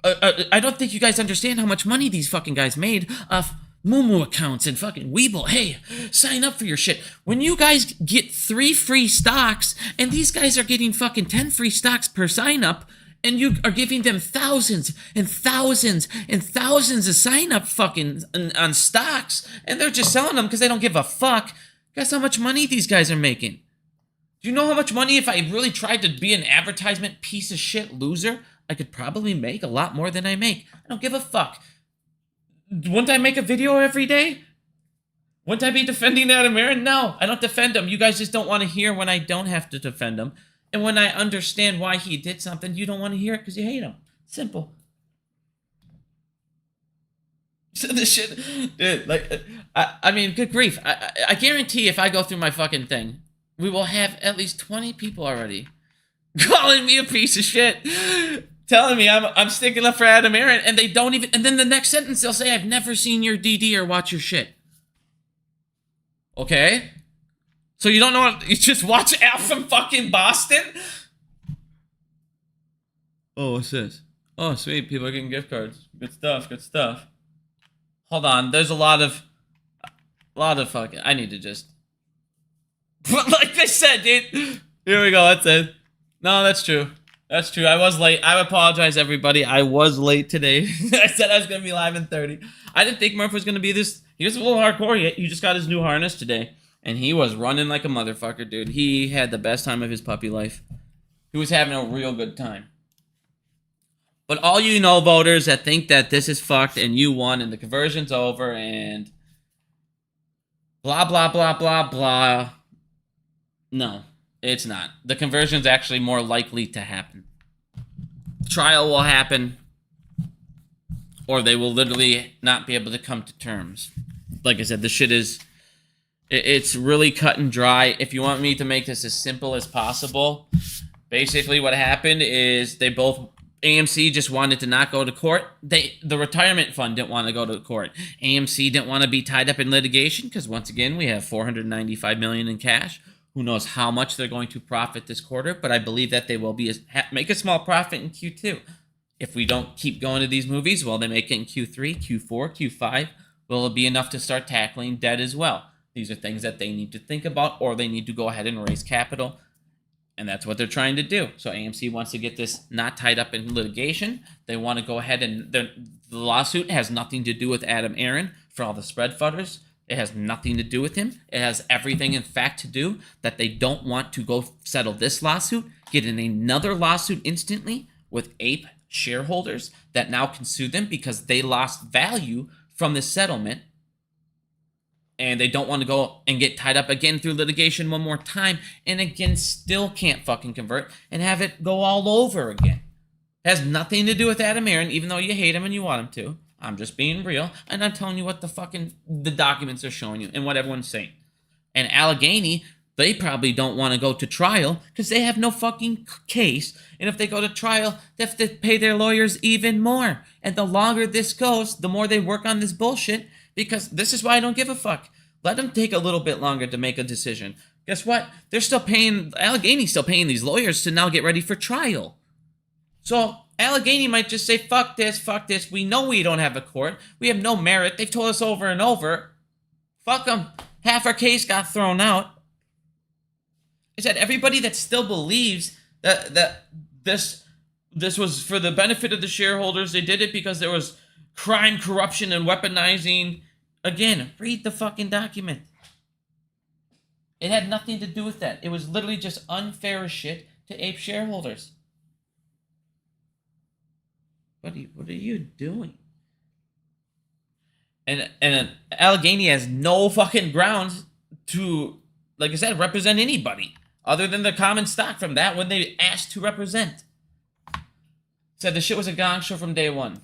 I don't think you guys understand how much money these fucking guys made off Moomoo accounts and fucking Weeble. Hey, sign up for your shit. When you guys get 3 free stocks, and these guys are getting fucking 10 free stocks per sign up, and you are giving them thousands and thousands and thousands of sign up fucking on stocks, and they're just selling them because they don't give a fuck. Guess how much money these guys are making? Do you know how much money, if I really tried to be an advertisement piece of shit loser, I could probably make a lot more than I make? I don't give a fuck. Wouldn't I make a video every day? Wouldn't I be defending Adam Aaron? No, I don't defend him. You guys just don't want to hear when I don't have to defend him. And when I understand why he did something, you don't want to hear it because you hate him. Simple. So this shit, dude, like, I mean, good grief. I guarantee if I go through my fucking thing, we will have at least 20 people already calling me a piece of shit, telling me I'm sticking up for Adam Aaron, and they don't even, and then the next sentence they'll say, I've never seen your DD or watch your shit. Okay? So you don't know what, you just watch Al from fucking Boston? Oh, what's this? Oh, sweet, people are getting gift cards. Good stuff, good stuff. Hold on, there's a lot of fucking, I need to just, like I said, dude. Here we go, that's it. No, that's true. That's true. I was late. I apologize, everybody. I was late today. I said I was going to be live in 30. I didn't think Murph was going to be this. He was a little hardcore yet. He just got his new harness today. And he was running like a motherfucker, dude. He had the best time of his puppy life. He was having a real good time. But all you know voters that think that this is fucked and you won and the conversion's over and blah, blah, blah, blah, blah. No. It's not. The conversion's actually more likely to happen. Trial will happen, or they will literally not be able to come to terms. Like I said, the shit is, it's really cut and dry. If you want me to make this as simple as possible, basically what happened is they both, AMC just wanted to not go to court. The retirement fund didn't want to go to court. AMC didn't want to be tied up in litigation because once again, we have $495 million in cash. Who knows how much they're going to profit this quarter, but I believe that they will make a small profit in Q2. If we don't keep going to these movies, will they make it in Q3, Q4, Q5? Will it be enough to start tackling debt as well? These are things that they need to think about, or they need to go ahead and raise capital, and that's what they're trying to do. So AMC wants to get this not tied up in litigation. They want to go ahead and the lawsuit has nothing to do with Adam Aaron for all the spread fudders. It has nothing to do with him. It has everything, in fact, to do that they don't want to go settle this lawsuit, get in another lawsuit instantly with Ape shareholders that now can sue them because they lost value from this settlement. And they don't want to go and get tied up again through litigation one more time and again still can't fucking convert and have it go all over again. It has nothing to do with Adam Aaron, even though you hate him and you want him to. I'm just being real, and I'm telling you what the documents are showing you and what everyone's saying. And Allegheny, they probably don't want to go to trial because they have no fucking case. And if they go to trial, they have to pay their lawyers even more. And the longer this goes, the more they work on this bullshit, because this is why I don't give a fuck. Let them take a little bit longer to make a decision. Guess what? They're still paying, Allegheny's still paying these lawyers to now get ready for trial. So Allegheny might just say, fuck this, we know we don't have a court, we have no merit, they've told us over and over, fuck them, half our case got thrown out. I said, everybody that still believes that this was for the benefit of the shareholders, they did it because there was crime, corruption, and weaponizing Again, read the fucking document. It had nothing to do with that. It was literally just unfair as shit to ape shareholders. What are you doing? And Allegheny has no fucking grounds to, like I said, represent anybody other than the common stock from that when they asked to represent. Said the shit was a gong show from day one.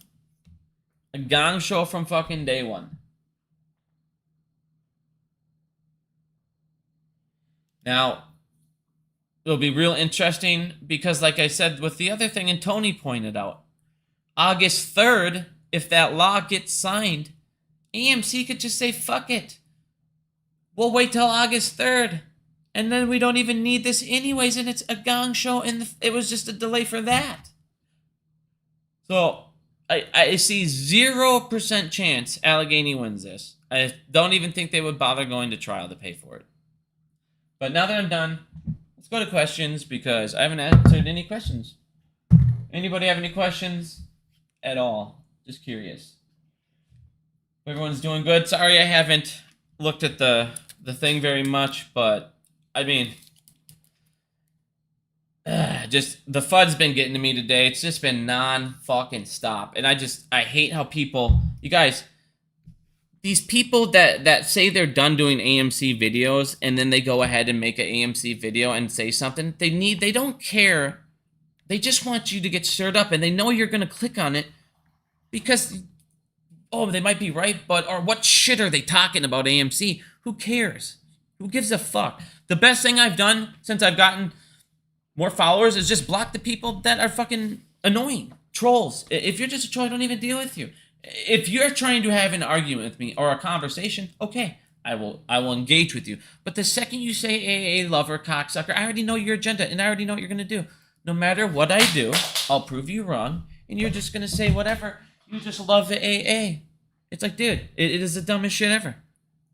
A gong show from fucking day one. Now, it'll be real interesting because, like I said, with the other thing, and Tony pointed out, August 3rd, if that law gets signed, AMC could just say, fuck it. We'll wait till August 3rd. And then we don't even need this anyways, and it's a gong show, and it was just a delay for that. So, I see 0% chance Allegheny wins this. I don't even think they would bother going to trial to pay for it. But now that I'm done, let's go to questions because I haven't answered any questions. Anybody have any questions at all? Just curious. Everyone's doing good. Sorry I haven't looked at the thing very much, but I mean, just the FUD's been getting to me today. It's just been non-fucking stop. And I hate how people, you guys, these people that say they're done doing AMC videos and then they go ahead and make an AMC video and say something, they don't care. They just want you to get stirred up and they know you're going to click on it because, oh, they might be right, but, or what shit are they talking about AMC? Who cares? Who gives a fuck? The best thing I've done since I've gotten more followers is just block the people that are fucking annoying. Trolls. If you're just a troll, I don't even deal with you. If you're trying to have an argument with me or a conversation, okay, I will engage with you. But the second you say AA lover, cocksucker, I already know your agenda and I already know what you're going to do. No matter what I do, I'll prove you wrong and you're just going to say whatever. You just love the AA. It's like, dude, it is the dumbest shit ever.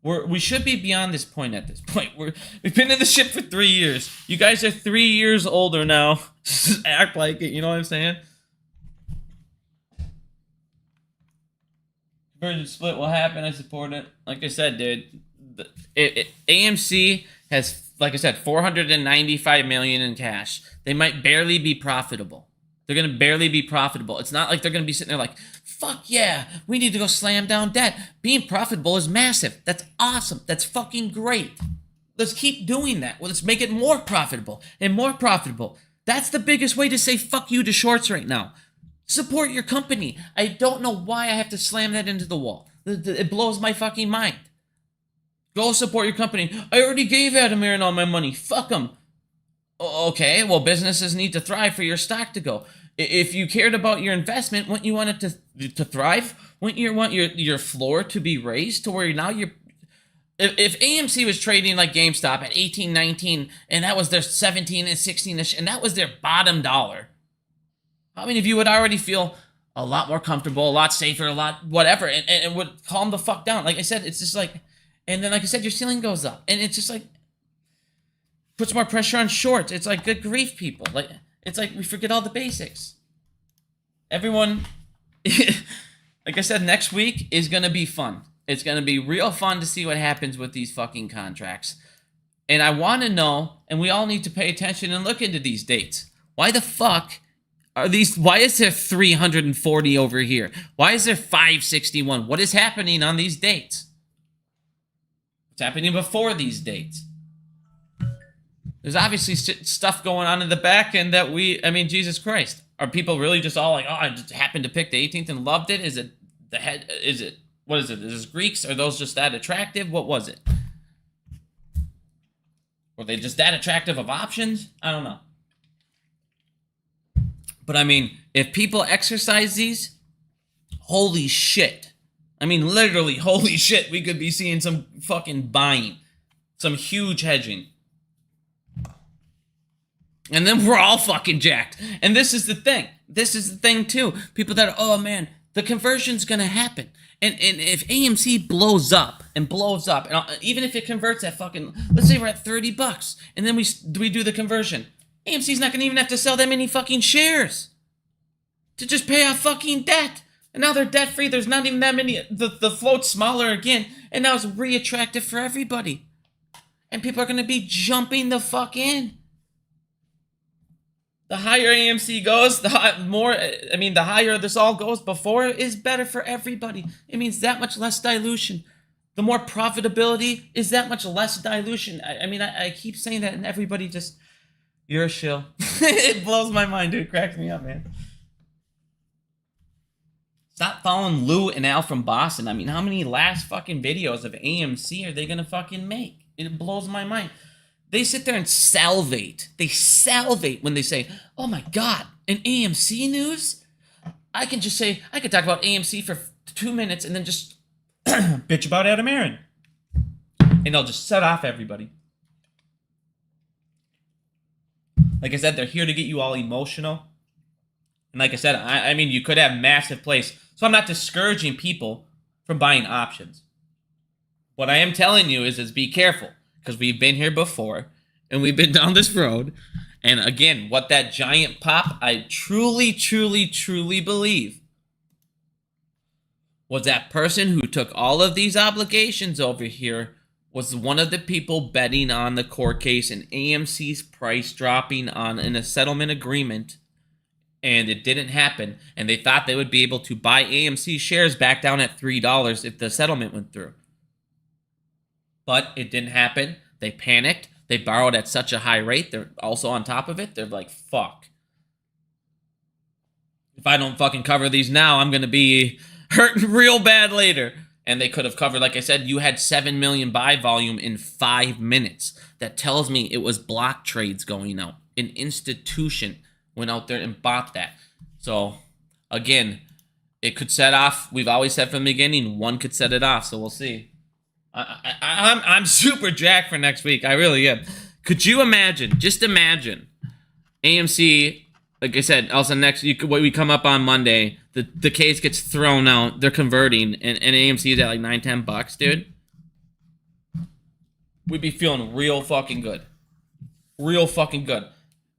We should be beyond this point at this point. We've been in the shit for 3 years. You guys are 3 years older now. Just act like it, you know what I'm saying? Conversion split will happen. I support it. Like I said, dude, AMC has, like I said, $495 million in cash. They might barely be profitable. They're going to barely be profitable. It's not like they're going to be sitting there like, fuck yeah, we need to go slam down debt. Being profitable is massive. That's awesome. That's fucking great. Let's keep doing that. Well, let's make it more profitable and more profitable. That's the biggest way to say fuck you to shorts right now. Support your company. I don't know why I have to slam that into the wall. It blows my fucking mind. Go support your company. I already gave Adam Aaron all my money. Fuck him. Okay, well, businesses need to thrive for your stock to go. If you cared about your investment, wouldn't you want it to thrive? Wouldn't you want your floor to be raised to where now you're... If AMC was trading like GameStop at 18, 19, and that was their 17 and 16, and that was their bottom dollar, how many of you would already feel a lot more comfortable, a lot safer, a lot whatever, and would calm the fuck down? Like I said, it's just like... And then, like I said, your ceiling goes up, and it's just like... puts more pressure on shorts. It's like, good grief, people. Like, it's like we forget all the basics. Everyone, like I said, next week is going to be fun. It's going to be real fun to see what happens with these fucking contracts. And I want to know, and we all need to pay attention and look into these dates. Why the fuck are these, why is there 340 over here? Why is there 561? What is happening on these dates? What's happening before these dates? There's obviously stuff going on in the back end that Jesus Christ. Are people really just all like, oh, I just happened to pick the 18th and loved it? Is it the head? Is it, what is it? Is it Greeks? Are those just that attractive? What was it? Were they just that attractive of options? I don't know. But I mean, if people exercise these, holy shit. I mean, literally, holy shit, we could be seeing some fucking buying. Some huge hedging. And then we're all fucking jacked. And this is the thing. This is the thing, too. People that are, oh, man, the conversion's going to happen. And if AMC blows up, and even if it converts at fucking, let's say we're at $30, and then we do the conversion, AMC's not going to even have to sell that many fucking shares to just pay off fucking debt. And now they're debt-free. There's not even that many. The float's smaller again. And now it's re-attractive for everybody. And people are going to be jumping the fuck in. The higher AMC goes, the higher this all goes before is better for everybody. It means that much less dilution. The more profitability is that much less dilution. I keep saying that and everybody just, you're a shill. It blows my mind, dude. It cracks me up, man. Stop following Lou and Al from Boston. How many last fucking videos of AMC are they gonna fucking make? It blows my mind. They sit there and salivate. They salivate when they say, oh my God, an AMC news? I could talk about AMC for 2 minutes and then just bitch about Adam Aaron. And they'll just set off everybody. Like I said, they're here to get you all emotional. And like I said, you could have massive plays. So I'm not discouraging people from buying options. What I am telling you is be careful. Because we've been here before, and we've been down this road. And again, what that giant pop, I truly, truly, truly believe, was that person who took all of these obligations over here was one of the people betting on the court case and AMC's price dropping in a settlement agreement. And it didn't happen. And they thought they would be able to buy AMC shares back down at $3 if the settlement went through. But it didn't happen. They panicked. They borrowed at such a high rate. They're also on top of it. They're like, fuck. If I don't fucking cover these now, I'm going to be hurting real bad later. And they could have covered, like I said, you had 7 million buy volume in 5 minutes. That tells me it was block trades going out. An institution went out there and bought that. So, again, it could set off. We've always said from the beginning, one could set it off. So we'll see. I'm super jacked for next week. I really am. Could you imagine? Just imagine. AMC, like I said, also we come up on Monday. The case gets thrown out. They're converting, and AMC is at like $9-10, dude. We'd be feeling real fucking good. Real fucking good.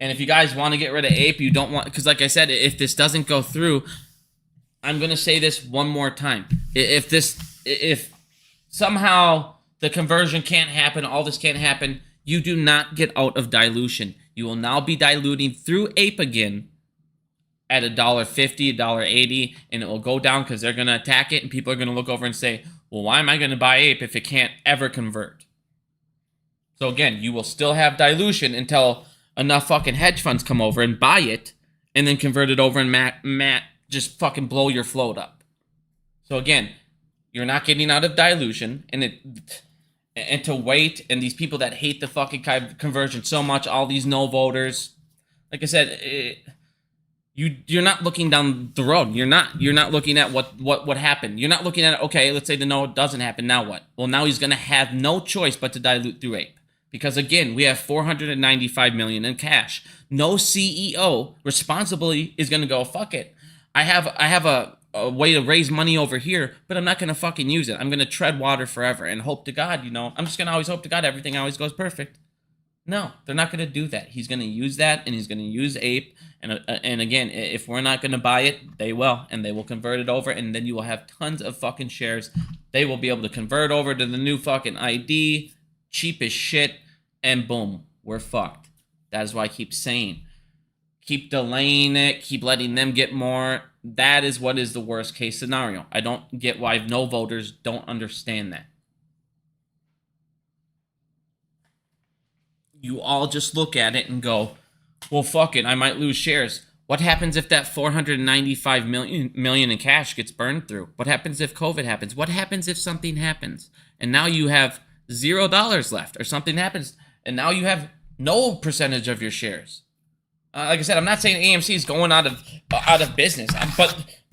And if you guys want to get rid of Ape, you don't want, because like I said, if this doesn't go through, I'm gonna say this one more time. If somehow the conversion can't happen, all this can't happen, you do not get out of dilution. You will now be diluting through Ape again at $1.50, $1.80, and it will go down because they're going to attack it, and people are going to look over and say, well, why am I going to buy Ape if it can't ever convert? So again, you will still have dilution until enough fucking hedge funds come over and buy it, and then convert it over and Matt just fucking blow your float up. So again, you're not getting out of dilution, and to wait, and these people that hate the fucking conversion so much, all these no voters, like I said, you're not looking down the road. You're not looking at what happened. You're not looking at, okay, let's say the no doesn't happen. Now what? Well, now he's gonna have no choice but to dilute through Ape, because again, we have $495 million in cash. No CEO responsibly is gonna go, fuck it. I have a way to raise money over here, but I'm not going to fucking use it. I'm going to tread water forever and hope to God, I'm just going to always hope to God everything always goes perfect. No, they're not going to do that. He's going to use that, and he's going to use Ape. And again, if we're not going to buy it, they will, and they will convert it over, and then you will have tons of fucking shares. They will be able to convert over to the new fucking ID, cheap as shit, and boom, we're fucked. That is why I keep saying, keep delaying it, keep letting them get more. That is what is the worst case scenario. I don't get why no voters don't understand that. You all just look at it and go, well, fuck it, I might lose shares. What happens if that $495 million in cash gets burned through? What happens if COVID happens? What happens if something happens? And now you have $0 left, or something happens, and now you have no percentage of your shares. Like I said, I'm not saying AMC is going out of business,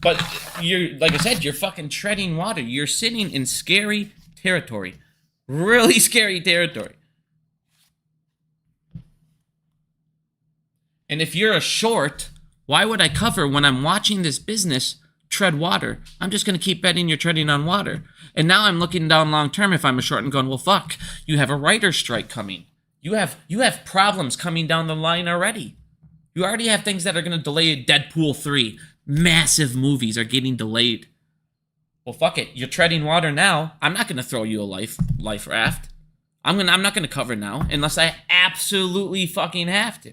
but you're, like I said, you're fucking treading water. You're sitting in scary territory, really scary territory. And if you're a short, why would I cover when I'm watching this business tread water? I'm just going to keep betting you're treading on water. And now I'm looking down long term if I'm a short and going, well, fuck, you have a writer's strike coming. You have problems coming down the line already. You already have things that are going to delay Deadpool 3. Massive movies are getting delayed. Well, fuck it. You're treading water now. I'm not gonna throw you a life raft. I'm not gonna cover now unless I absolutely fucking have to.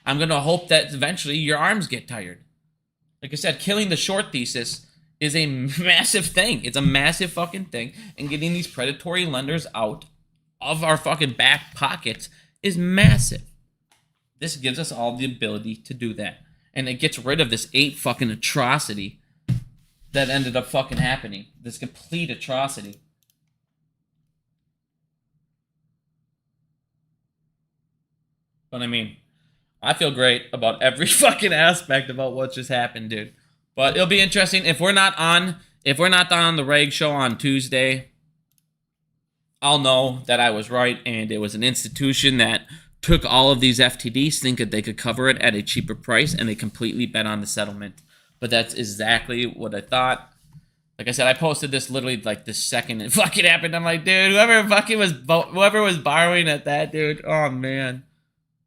I'm gonna hope that eventually your arms get tired. Like I said, killing the short thesis is a massive thing. It's a massive fucking thing. And getting these predatory lenders out of our fucking back pockets is massive. This gives us all the ability to do that. And it gets rid of this ape fucking atrocity that ended up fucking happening. This complete atrocity. But I mean, I feel great about every fucking aspect about what just happened, dude. But it'll be interesting if we're not on the Reg show on Tuesday. I'll know that I was right and it was an institution that took all of these FTDs thinking they could cover it at a cheaper price and they completely bet on the settlement. But that's exactly what I thought. Like I said, I posted this literally like the second it fucking happened. I'm like, dude, whoever was borrowing at that, dude, oh man.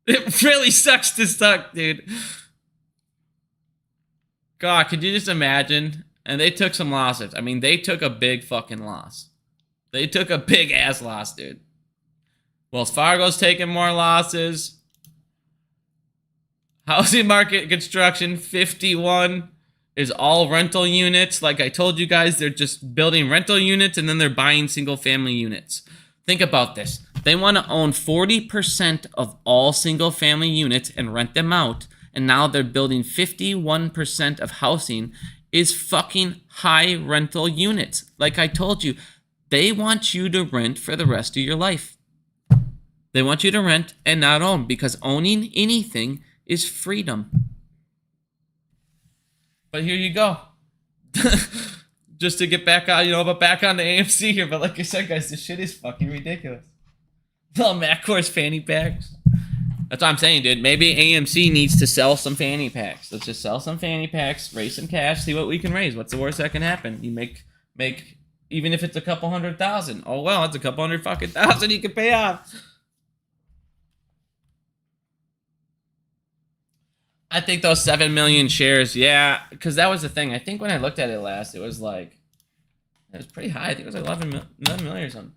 It really sucks to suck, dude. God, could you just imagine? And they took some losses. I mean, they took a big fucking loss. They took a big ass loss, dude. Wells Fargo's taking more losses. Housing market construction, 51 is all rental units. Like I told you guys, they're just building rental units and then they're buying single family units. Think about this. They want to own 40% of all single family units and rent them out. And now they're building 51% of housing is fucking high rental units. Like I told you, they want you to rent for the rest of your life. They want you to rent and not own because owning anything is freedom. But here you go. Just to get back on, back on the AMC here. But like I said, guys, this shit is fucking ridiculous. Oh, MacCore's fanny packs. That's what I'm saying, dude. Maybe AMC needs to sell some fanny packs. Let's just sell some fanny packs, raise some cash, see what we can raise. What's the worst that can happen? You make even if it's a couple $100,000. Oh well, it's a couple hundred fucking thousand you can pay off. I think those 7 million shares, yeah, because that was the thing. I think when I looked at it last, it was pretty high. I think it was like 11 million or something.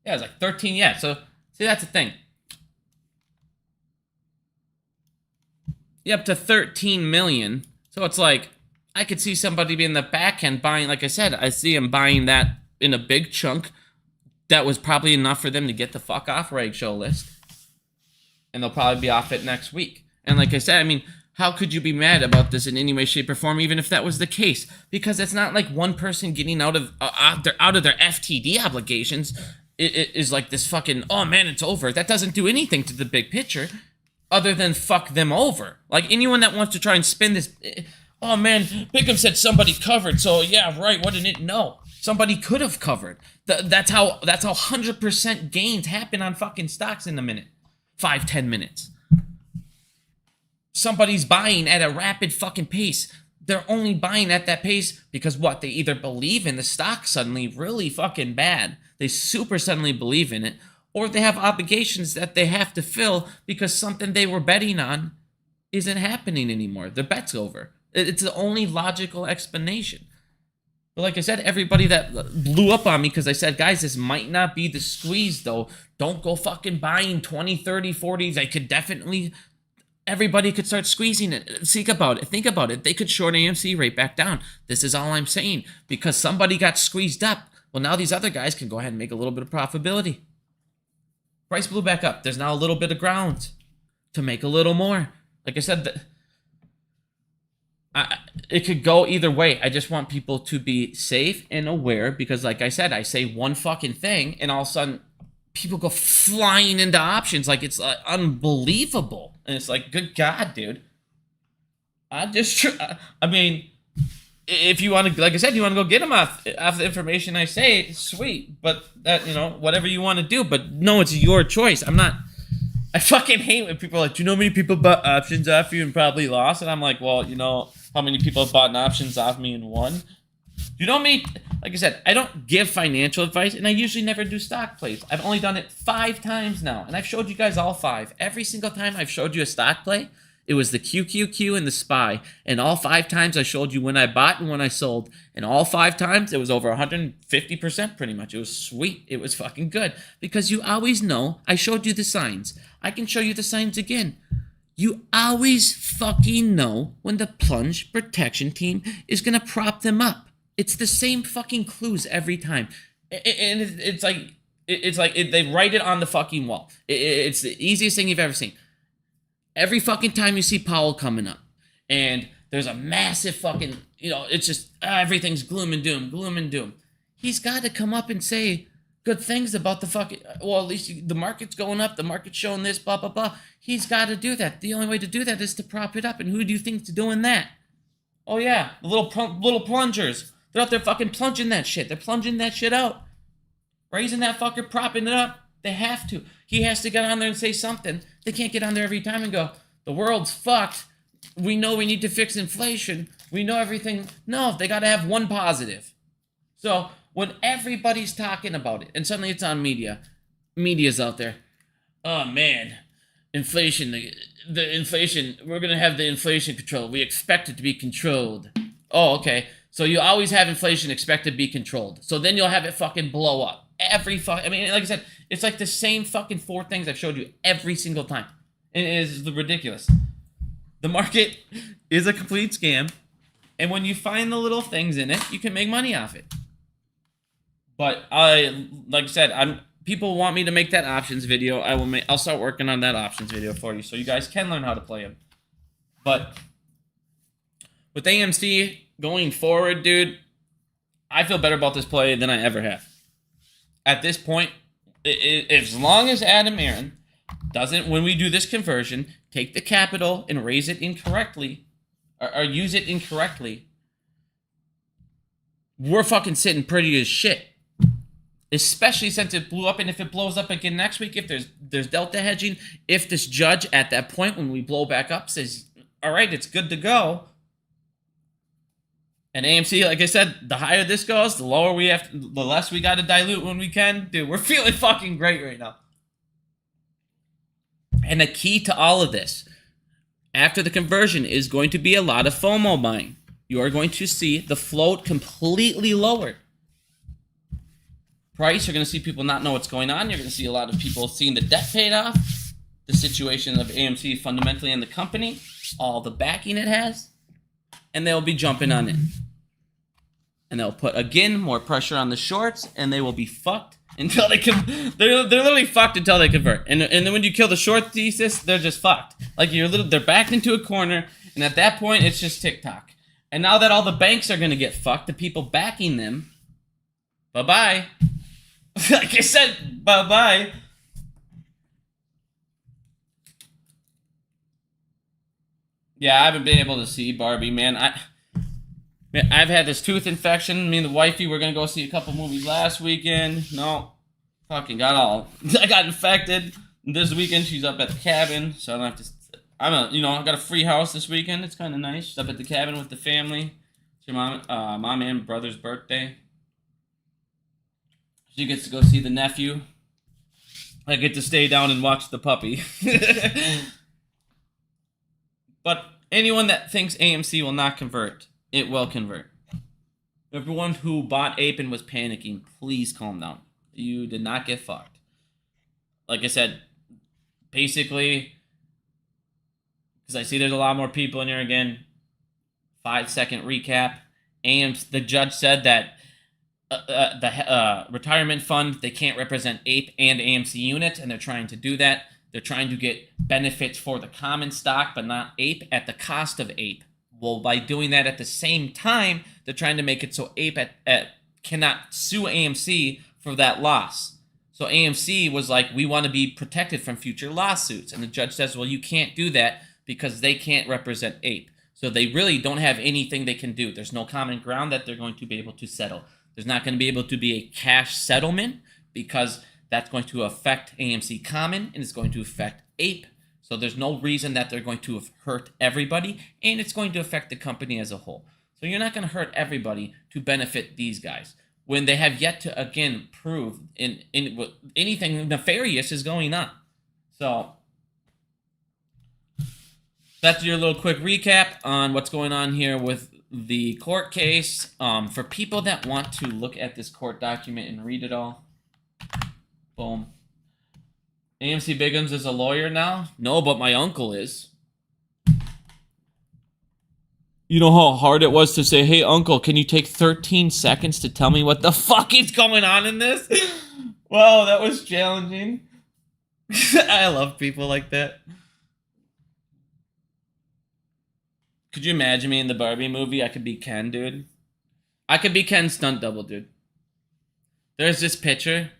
Yeah, it was like 13, yeah. So, see, that's the thing. Yeah, up to 13 million. So it's like, I could see somebody be in the back end buying, like I said, I see him buying that in a big chunk. That was probably enough for them to get the fuck off Reg Show list. And they'll probably be off it next week. And like I said, I mean, how could you be mad about this in any way, shape, or form, even if that was the case? Because it's not like one person getting out of their FTD obligations. It is like this fucking, oh man, it's over. That doesn't do anything to the big picture other than fuck them over. Like anyone that wants to try and spin this, oh man, Bickham said somebody covered, so yeah, right, what didn't it? No. Somebody could have covered. That's how 100% gains happen on fucking stocks in a minute. 5-10 minutes. Somebody's buying at a rapid fucking pace. They're only buying at that pace because what? They either believe in the stock suddenly really fucking bad. They super suddenly believe in it. Or they have obligations that they have to fill because something they were betting on isn't happening anymore. The bet's over. It's the only logical explanation. But like I said, everybody that blew up on me because I said, guys, this might not be the squeeze, though. Don't go fucking buying 20, 30, 40. They could definitely... Everybody could start squeezing it. Think about it. They could short AMC right back down. This is all I'm saying. Because somebody got squeezed up. Well, now these other guys can go ahead and make a little bit of profitability. Price blew back up. There's now a little bit of ground to make a little more. Like I said, it could go either way. I just want people to be safe and aware because, like I said, I say one fucking thing and all of a sudden people go flying into options like it's unbelievable. And it's like, good God, dude. I mean, if you want to, like I said, you want to go get them off the information I say, sweet. But that, whatever you want to do. But no, it's your choice. I fucking hate when people are like, do you know how many people bought options off you and probably lost? And I'm like, well, how many people have bought options off me and won? Do you know how many, like I said, I don't give financial advice and I usually never do stock plays. I've only done it 5 times now and I've showed you guys all 5. Every single time I've showed you a stock play, It was the QQQ and the SPY. And all 5 times I showed you when I bought and when I sold. And all 5 times it was over 150% pretty much. It was sweet. It was fucking good. Because you always know I showed you the signs. I can show you the signs again. You always fucking know when the plunge protection team is going to prop them up. It's the same fucking clues every time. And it's like they write it on the fucking wall. It's the easiest thing you've ever seen. Every fucking time you see Powell coming up and there's a massive fucking, it's just everything's gloom and doom. He's got to come up and say good things about the fucking, well, at least the market's going up, the market's showing this, blah, blah, blah. He's got to do that. The only way to do that is to prop it up. And who do you think's doing that? Oh, yeah, the little plungers. They're out there fucking plunging that shit. They're plunging that shit out. Raising that fucker, propping it up. They have to. He has to get on there and say something. They can't get on there every time and go, the world's fucked. We know we need to fix inflation. We know everything. No, they got to have one positive. So when everybody's talking about it, and suddenly it's on media's out there. Oh, man. Inflation, the inflation, we're going to have the inflation control. We expect it to be controlled. Oh, okay. So you always have inflation expect to be controlled. So then you'll have it fucking blow up. Like I said, it's like the same fucking 4 things I've showed you every single time. It is ridiculous. The market is a complete scam. And when you find the little things in it, you can make money off it. But like I said, people want me to make that options video. I'll start working on that options video for you so you guys can learn how to play them. But with AMC going forward, dude, I feel better about this play than I ever have. At this point, as long as Adam Aron doesn't, when we do this conversion, take the capital and raise it incorrectly, or use it incorrectly, we're fucking sitting pretty as shit. Especially since it blew up, and if it blows up again next week, if there's delta hedging, if this judge at that point when we blow back up says, all right, it's good to go. And AMC, like I said, the higher this goes, the less we got to dilute when we can. Dude, we're feeling fucking great right now. And the key to all of this, after the conversion, is going to be a lot of FOMO buying. You are going to see the float completely lowered. Price, you're going to see people not know what's going on. You're going to see a lot of people seeing the debt paid off, the situation of AMC fundamentally in the company, all the backing it has, and they'll be jumping on in. And they'll put, again, more pressure on the shorts, and they will be fucked until they can. They're literally fucked until they convert. And then when you kill the short thesis, they're just fucked. Like they're backed into a corner, and at that point, it's just TikTok. And now that all the banks are going to get fucked, the people backing them, bye-bye. Like I said, bye-bye. Yeah, I haven't been able to see Barbie, man. I've had this tooth infection. Me and the wifey were going to go see a couple movies last weekend. No. Fucking I got infected. This weekend, she's up at the cabin, so I don't have to... I got a free house this weekend. It's kind of nice. She's up at the cabin with the family. It's your mom and brother's birthday. She gets to go see the nephew. I get to stay down and watch the puppy. But anyone that thinks AMC will not convert, it will convert. Everyone who bought Ape and was panicking, please calm down. You did not get fucked. Like I said, basically, because I see there's a lot more people in here again, 5-second recap. The judge said that the retirement fund, they can't represent Ape and AMC units, and they're trying to do that. They're trying to get benefits for the common stock, but not Ape at the cost of Ape. Well, by doing that at the same time, they're trying to make it so Ape cannot sue AMC for that loss. So AMC was like, we want to be protected from future lawsuits. And the judge says, well, you can't do that because they can't represent Ape. So they really don't have anything they can do. There's no common ground that they're going to be able to settle. There's not going to be able to be a cash settlement because that's going to affect AMC Common and it's going to affect Ape. So there's no reason that they're going to hurt everybody, and it's going to affect the company as a whole. So you're not going to hurt everybody to benefit these guys when they have yet to, again, prove in anything nefarious is going on. So That's your little quick recap on what's going on here with the court case. For people that want to look at this court document and read it all, boom. AMC Biggums is a lawyer now? No, but my uncle is. You know how hard it was to say, hey, uncle, can you take 13 seconds to tell me what the fuck is going on in this? Wow, that was challenging. I love people like that. Could you imagine me in the Barbie movie? I could be Ken, dude. I could be Ken's stunt double, dude. There's this picture.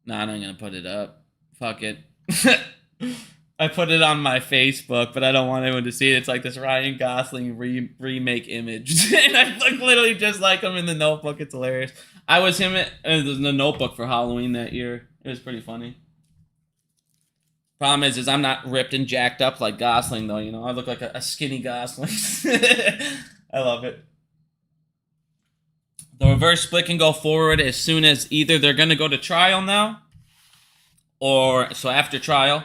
Nah, I'm not gonna put it up. Fuck it. I put it on my Facebook, but I don't want anyone to see it. It's like this Ryan Gosling remake image. And I look literally just like him in The Notebook. It's hilarious. I was him in The Notebook for Halloween that year. It was pretty funny. Problem is I'm not ripped and jacked up like Gosling, though. You know, I look like a skinny Gosling. I love it. The reverse split can go forward as soon as either they're going to go to trial now, or so after trial,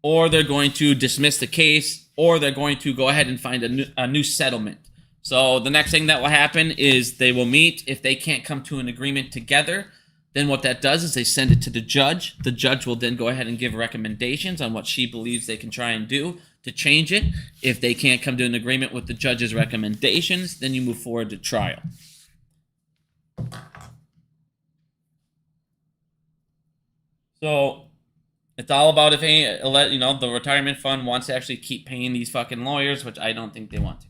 or they're going to dismiss the case, or they're going to go ahead and find a new settlement. So the next thing that will happen is they will meet. If they can't come to an agreement together, then what that does is they send it to the judge. The judge will then go ahead and give recommendations on what she believes they can try and do to change it. If they can't come to an agreement with the judge's recommendations, then you move forward to trial. So it's all about if the retirement fund wants to actually keep paying these fucking lawyers, which I don't think they want to.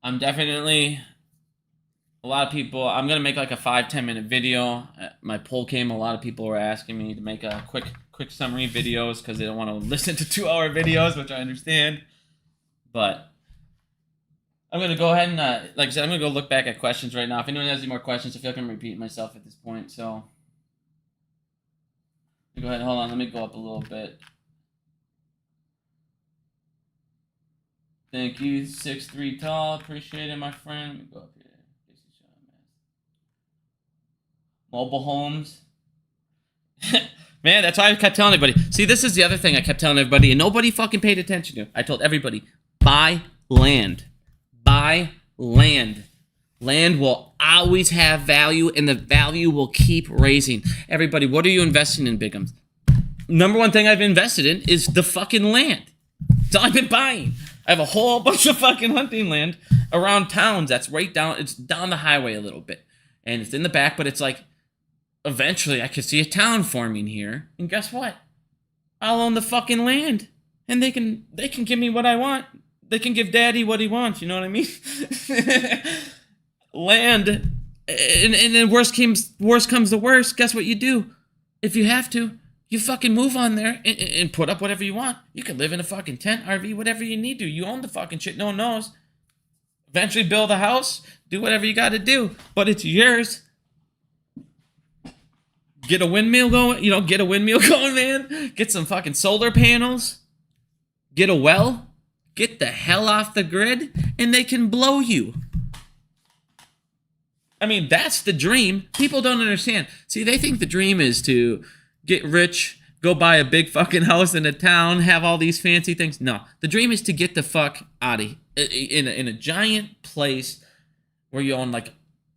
I'm definitely, a lot of people, I'm going to make like a 5-10 minute video. My poll came, a lot of people were asking me to make a quick summary videos because they don't want to listen to 2-hour videos, which I understand. But I'm going to go ahead and, like I said, I'm going to go look back at questions right now. If anyone has any more questions, I feel like I'm repeating myself at this point. So, go ahead, hold on, let me go up a little bit. Thank you, 6'3" tall. Appreciate it, my friend. Let me go up here. Mobile homes. Man, that's why I kept telling everybody. See, this is the other thing I kept telling everybody, and nobody fucking paid attention to. I told everybody, buy land. Buy land. Land will always have value, and the value will keep raising. Everybody, what are you investing in, Biggums? Number one thing I've invested in is the fucking land. That's all I've been buying. I have a whole bunch of fucking hunting land around towns that's right down, it's down the highway a little bit. And it's in the back, but it's like, eventually I could see a town forming here. And guess what? I'll own the fucking land. And they can give me what I want. They can give daddy what he wants, you know what I mean? Land. And then worst comes to worst, guess what you do? If you have to, you fucking move on there and put up whatever you want. You can live in a fucking tent, RV, whatever you need to. You own the fucking shit, no one knows. Eventually build a house, do whatever you got to do, but it's yours. Get a windmill going, man. Get some fucking solar panels. Get a well. Get the hell off the grid, and they can blow you. I mean, that's the dream. People don't understand. See, they think the dream is to get rich, go buy a big fucking house in a town, have all these fancy things. No, the dream is to get the fuck out of in a giant place where you own like,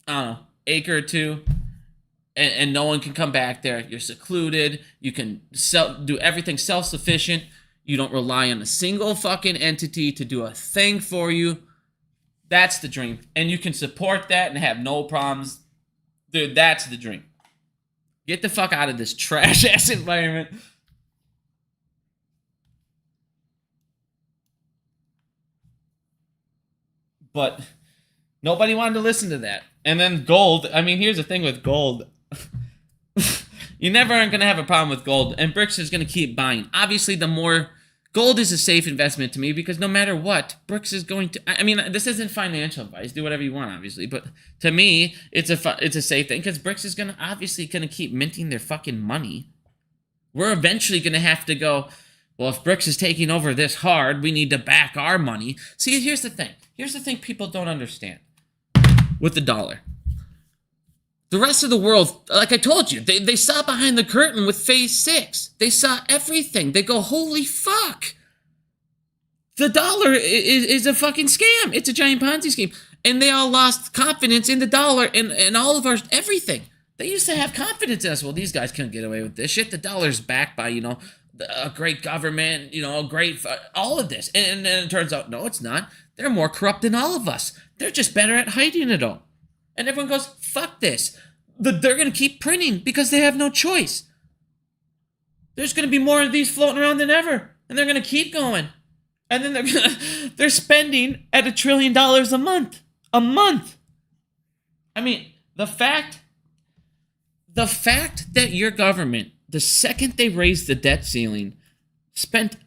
I don't know, acre or two, and no one can come back there. You're secluded. You can do everything self-sufficient. You don't rely on a single fucking entity to do a thing for you. That's the dream. And you can support that and have no problems. Dude, that's the dream. Get the fuck out of this trash-ass environment. But nobody wanted to listen to that. And then gold. I mean, here's the thing with gold. You never aren't going to have a problem with gold. And Bricks is going to keep buying. Obviously, the more... Gold is a safe investment to me because no matter what, Bricks is going to... I mean, this isn't financial advice. Do whatever you want, obviously. But to me, it's a safe thing because Bricks is obviously going to keep minting their fucking money. We're eventually going to have to go, well, if Bricks is taking over this hard, we need to back our money. See, here's the thing. Here's the thing people don't understand with the dollar. The rest of the world, like I told you, they saw behind the curtain with phase 6. They saw everything. They go, holy fuck. The dollar is a fucking scam. It's a giant Ponzi scheme. And they all lost confidence in the dollar and all of our everything. They used to have confidence in us. Well, these guys couldn't get away with this shit. The dollar's backed by, a great government, a great, all of this. And then it turns out, no, it's not. They're more corrupt than all of us. They're just better at hiding it all. And everyone goes, fuck this. They're going to keep printing because they have no choice. There's going to be more of these floating around than ever. And they're going to keep going. And then they're spending at $1 trillion a month. A month. I mean, the fact that your government, the second they raised the debt ceiling, spent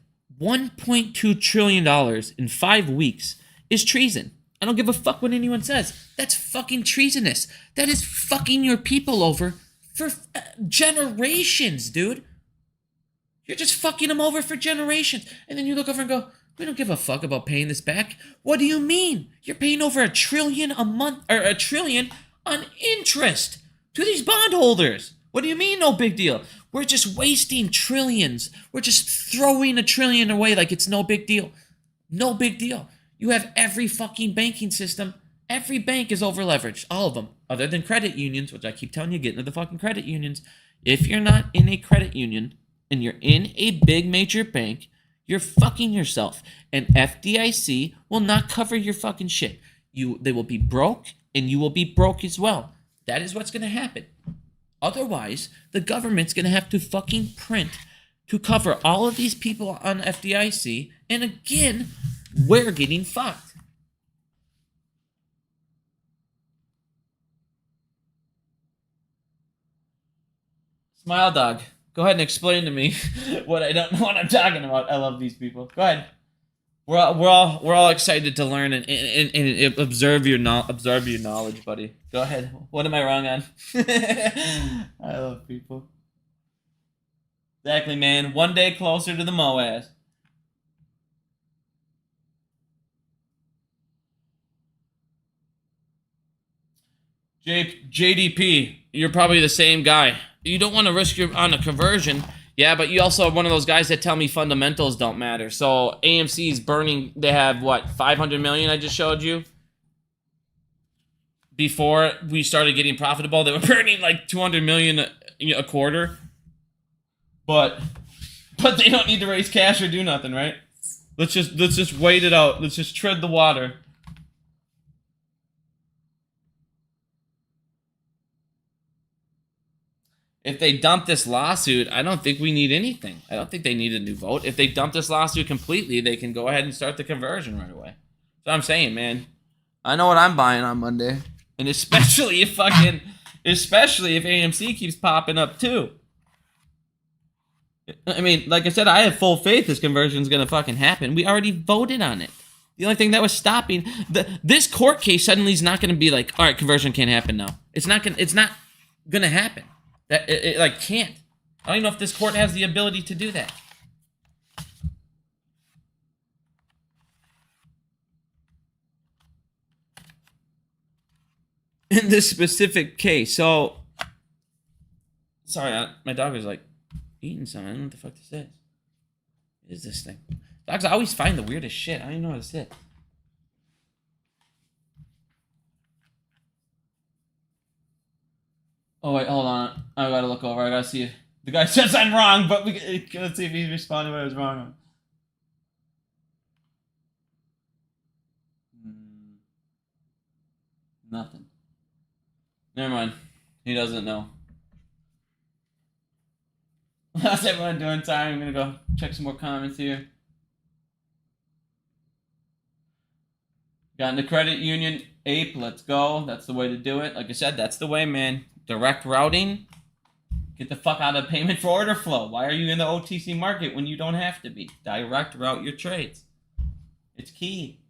$1.2 trillion in 5 weeks is treason. I don't give a fuck what anyone says. That's fucking treasonous. That is fucking your people over for generations, dude. You're just fucking them over for generations. And then you look over and go, we don't give a fuck about paying this back. What do you mean? You're paying over $1 trillion a month, or $1 trillion on interest to these bondholders. What do you mean, no big deal? We're just wasting trillions. We're just throwing $1 trillion away like it's no big deal. No big deal. You have every fucking banking system. Every bank is over leveraged. All of them. Other than credit unions, which I keep telling you, get into the fucking credit unions. If you're not in a credit union and you're in a big major bank, you're fucking yourself. And FDIC will not cover your fucking shit. They will be broke and you will be broke as well. That is what's going to happen. Otherwise, the government's going to have to fucking print to cover all of these people on FDIC. And again, we're getting fucked. Smile Dog, go ahead and explain to me what I don't know what I'm talking about. I love these people. Go ahead. We're all excited to learn and observe your knowledge, buddy. Go ahead. What am I wrong on? I love people. Exactly, man. One day closer to the MOAS. JDP, you're probably the same guy. You don't want to risk on a conversion. Yeah, but you also are one of those guys that tell me fundamentals don't matter. So AMC's burning, they have what, 500 million I just showed you? Before we started getting profitable, they were burning like 200 million a quarter. But they don't need to raise cash or do nothing, right? Let's just wait it out. Let's just tread the water. If they dump this lawsuit, I don't think we need anything. I don't think they need a new vote. If they dump this lawsuit completely, they can go ahead and start the conversion right away. So I'm saying, man, I know what I'm buying on Monday. And especially if AMC keeps popping up too. I mean, like I said, I have full faith this conversion is going to fucking happen. We already voted on it. The only thing that was stopping this court case suddenly is not going to be like, all right, conversion can't happen now. It's not going to happen. That it like can't. I don't even know if this court has the ability to do that. In this specific case, so sorry, my dog was like eating something. I don't know what the fuck this is. What is this thing? Dogs always find the weirdest shit. I don't even know what this is. Oh wait, hold on. I gotta look over. I gotta see if the guy says I'm wrong, but let's see if he's responding what I was wrong on. Nothing. Never mind. He doesn't know. How's everyone doing? Time. I'm gonna go check some more comments here. Got into credit union. Ape, let's go. That's the way to do it. Like I said, that's the way, man. Direct routing. Get the fuck out of payment for order flow. Why are you in the OTC market when you don't have to be? Direct route your trades. It's key.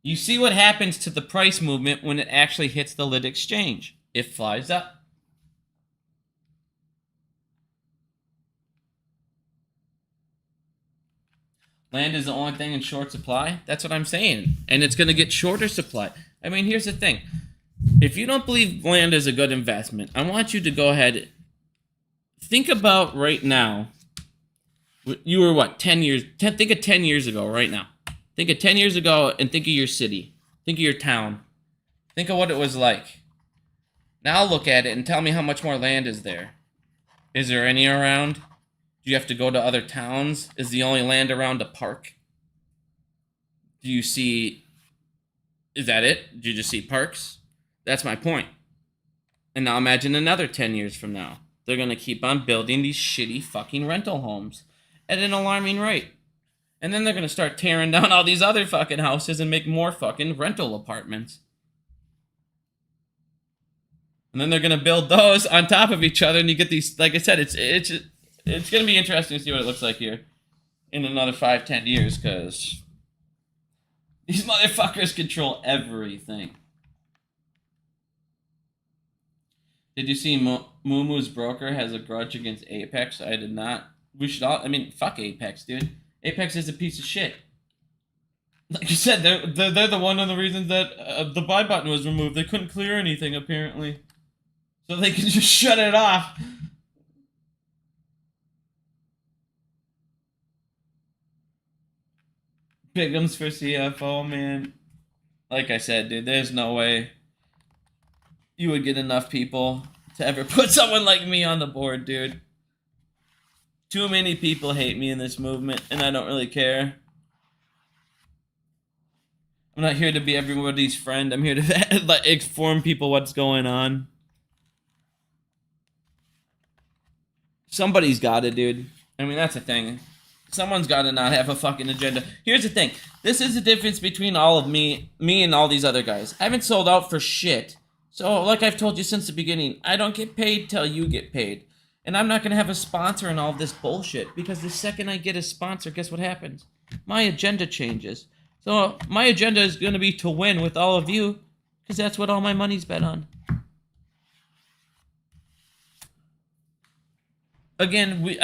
You see what happens to the price movement when it actually hits the lit exchange. It flies up. Land is the only thing in short supply. That's what I'm saying. And it's going to get shorter supply. I mean, here's the thing. If you don't believe land is a good investment, I want you to go ahead. Think about right now. You were what, 10 years? Think of 10 years ago right now. Think of 10 years ago and think of your city. Think of your town. Think of what it was like. Now look at it and tell me how much more land is there. Is there any around? Do you have to go to other towns? Is the only land around a park? Do you see... Is that it? Do you just see parks? That's my point. And now imagine another 10 years from now. They're going to keep on building these shitty fucking rental homes at an alarming rate. And then they're going to start tearing down all these other fucking houses and make more fucking rental apartments. And then they're going to build those on top of each other and you get these, like I said, it's going to be interesting to see what it looks like here in another 5-10 years because these motherfuckers control everything. Did you see Moomoo's broker has a grudge against Apex? I did not. We should all, I mean, fuck Apex, dude. Apex is a piece of shit. Like you said, they're the one of the reasons that the buy button was removed. They couldn't clear anything, apparently. So they can just shut it off. Bigums for CFO, man. Like I said, dude, there's no way you would get enough people to ever put someone like me on the board, dude. Too many people hate me in this movement, and I don't really care. I'm not here to be everybody's friend. I'm here to like, inform people what's going on. Somebody's got it, dude. I mean, that's the thing. Someone's got to not have a fucking agenda. Here's the thing. This is the difference between all of me and all these other guys. I haven't sold out for shit. So, like I've told you since the beginning, I don't get paid till you get paid. And I'm not going to have a sponsor in all of this bullshit. Because the second I get a sponsor, guess what happens? My agenda changes. So, my agenda is going to be to win with all of you. Because that's what all my money's bet on. Again,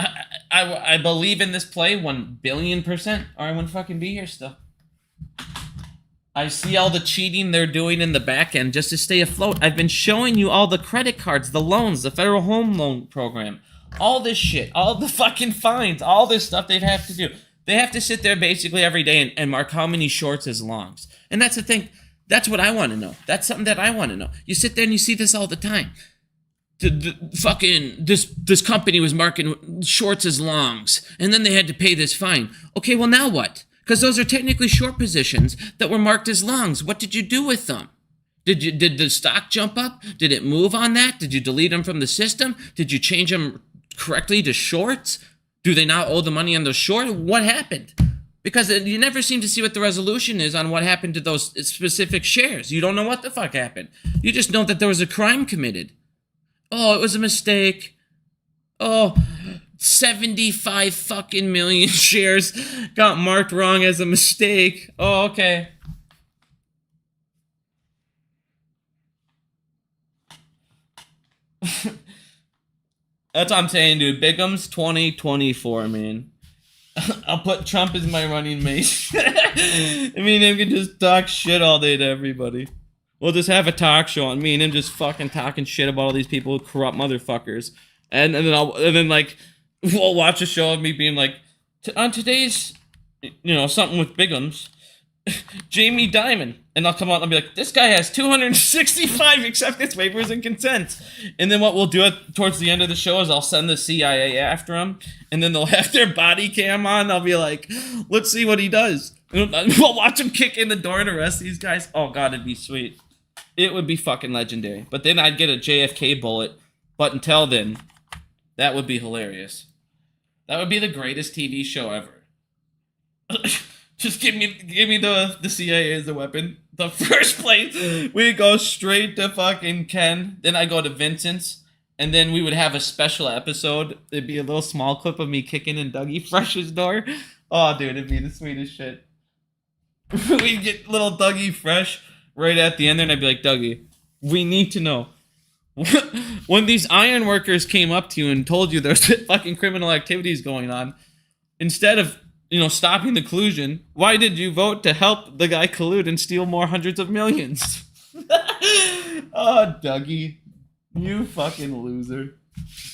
I believe in this play 1,000,000,000%, or I wouldn't fucking be here still. I see all the cheating they're doing in the back end just to stay afloat. I've been showing you all the credit cards, the loans, the federal home loan program, all this shit, all the fucking fines, all this stuff they have to do. They have to sit there basically every day and mark how many shorts as longs. And that's the thing. That's what I want to know. That's something that I want to know. You sit there and you see this all the time. This company was marking shorts as longs, and then they had to pay this fine. Okay, well now what? Because those are technically short positions that were marked as longs. What did you do with them? Did the stock jump up? Did it move on that? Did you delete them from the system? Did you change them correctly to shorts? Do they now owe the money on those shorts? What happened? Because you never seem to see what the resolution is on what happened to those specific shares. You don't know what the fuck happened. You just know that there was a crime committed. Oh, it was a mistake. Oh, 75 fucking million shares got marked wrong as a mistake. Oh, okay. That's what I'm saying, dude. Bigums 2024, man. I'll put Trump as my running mate. I mean, him can just talk shit all day to everybody. We'll just have a talk show on me and him just fucking talking shit about all these people, corrupt motherfuckers. And then like we'll watch a show of me being like, on today's, something with Bigums, Jamie Dimon. And I'll come out and I'll be like, this guy has 265 acceptance papers and consents. And then what we'll do towards the end of the show is I'll send the CIA after him. And then they'll have their body cam on. I'll be like, let's see what he does. And we'll watch him kick in the door and arrest these guys. Oh, God, it'd be sweet. It would be fucking legendary. But then I'd get a JFK bullet. But until then, that would be hilarious. That would be the greatest TV show ever. Just give me the CIA as a weapon. The first place, we go straight to fucking Ken. Then I go to Vincent's. And then we would have a special episode. It'd be a little small clip of me kicking in Dougie Fresh's door. Oh, dude, it'd be the sweetest shit. We'd get little Dougie Fresh right at the end there, and I'd be like, Dougie, we need to know. When these iron workers came up to you and told you there's fucking criminal activities going on, instead of, stopping the collusion, why did you vote to help the guy collude and steal more hundreds of millions? Oh, Dougie. You fucking loser.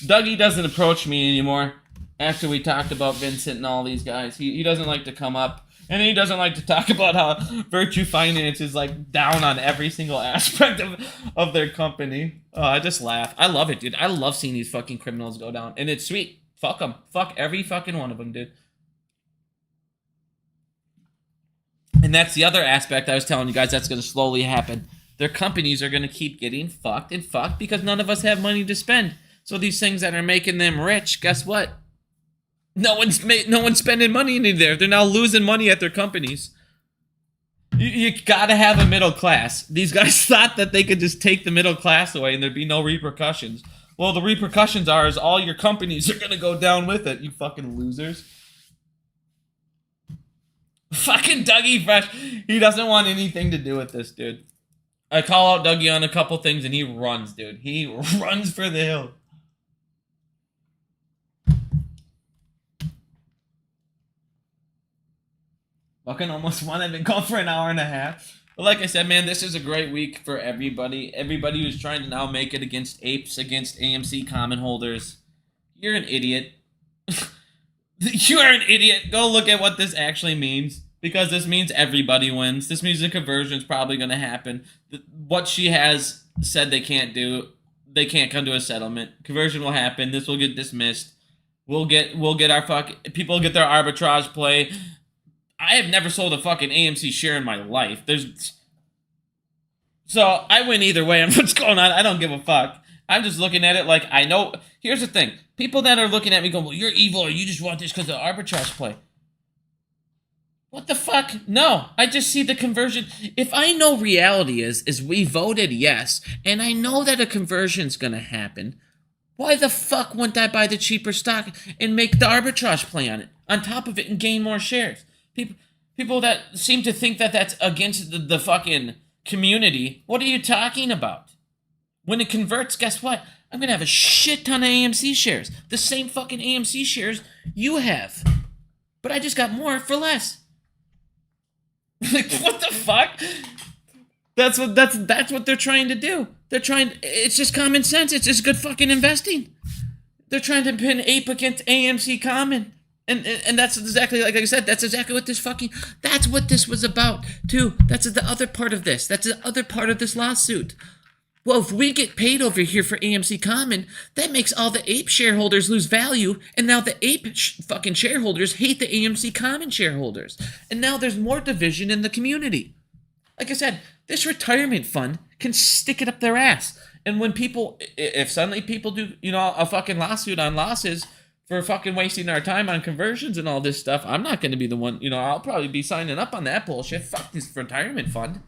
Dougie doesn't approach me anymore after we talked about Vincent and all these guys. He doesn't like to come up. And he doesn't like to talk about how Virtue Finance is like down on every single aspect of their company. Oh, I just laugh. I love it, dude. I love seeing these fucking criminals go down. And it's sweet. Fuck them. Fuck every fucking one of them, dude. And that's the other aspect I was telling you guys that's going to slowly happen. Their companies are going to keep getting fucked and fucked because none of us have money to spend. So these things that are making them rich, guess what? No one's spending money in there. They're now losing money at their companies. You gotta have a middle class. These guys thought that they could just take the middle class away and there'd be no repercussions. Well, the repercussions is all your companies are gonna go down with it, you fucking losers. Fucking Dougie Fresh. He doesn't want anything to do with this, dude. I call out Dougie on a couple things and he runs, dude. He runs for the hill. Fucking almost won. I've been gone for an hour and a half. But like I said, man, this is a great week for everybody. Everybody who's trying to now make it against apes, against AMC common holders. You're an idiot. You are an idiot. Go look at what this actually means. Because this means everybody wins. This means the conversion is probably going to happen. What she has said they can't do, they can't come to a settlement. Conversion will happen. This will get dismissed. We'll get our people get their arbitrage play. I have never sold a fucking AMC share in my life. So I win either way on what's going on. I don't give a fuck. I'm just looking at it like I know. Here's the thing. People that are looking at me going, well, you're evil or you just want this because of arbitrage play. What the fuck? No, I just see the conversion. If I know reality is we voted yes, and I know that a conversion's going to happen, why the fuck wouldn't I buy the cheaper stock and make the arbitrage play on it, on top of it, and gain more shares? People that seem to think that that's against the fucking community, what are you talking about? When it converts, guess what? I'm going to have a shit ton of AMC shares. The same fucking AMC shares you have. But I just got more for less. Like, what the fuck? That's what they're trying to do. It's just common sense. It's just good fucking investing. They're trying to pin ape against AMC common. And that's exactly, like I said, that's exactly what that's what this was about, too. That's the other part of this. That's the other part of this lawsuit. Well, if we get paid over here for AMC Common, that makes all the ape shareholders lose value, and now the ape fucking shareholders hate the AMC Common shareholders. And now there's more division in the community. Like I said, this retirement fund can stick it up their ass. And when if suddenly people do, a fucking lawsuit on losses, for fucking wasting our time on conversions and all this stuff, I'm not going to be the one, I'll probably be signing up on that bullshit. Fuck this retirement fund.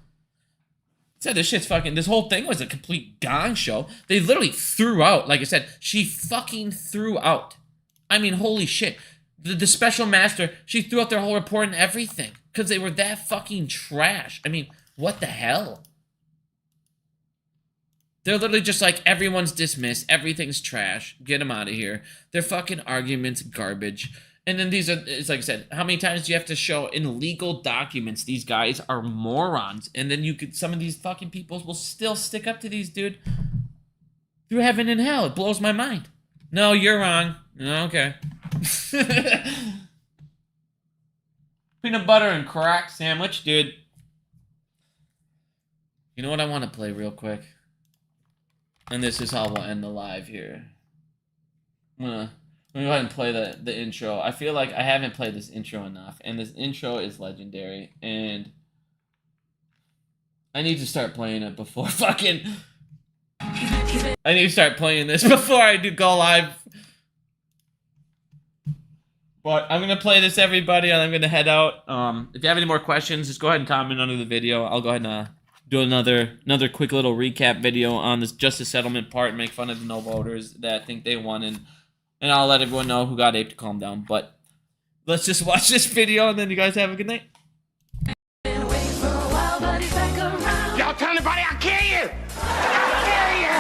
Said this whole thing was a complete gong show. They literally threw out, like I said, she fucking threw out. I mean, holy shit. The special master, she threw out their whole report and everything. Because they were that fucking trash. I mean, what the hell? They're literally just like, everyone's dismissed, everything's trash, get them out of here. Their fucking arguments, garbage. And then it's like I said, how many times do you have to show in legal documents these guys are morons? And then some of these fucking people will still stick up to these, dude. Through heaven and hell, it blows my mind. No, you're wrong. Okay. Peanut butter and crack sandwich, dude. You know what I want to play real quick? And this is how we'll end the live here. I'm gonna go ahead and play the intro. I feel like I haven't played this intro enough, and this intro is legendary, and I need to start playing it before fucking... I need to start playing this before I go live. But I'm gonna play this, everybody, and I'm gonna head out. If you have any more questions, just go ahead and comment under the video. I'll go ahead and do another quick little recap video on this justice settlement part and make fun of the no voters that think they won, and I'll let everyone know who got aped to calm down. But let's just watch this video and then you guys have a good night. Y'all tell anybody I'll kill you! I'll kill you!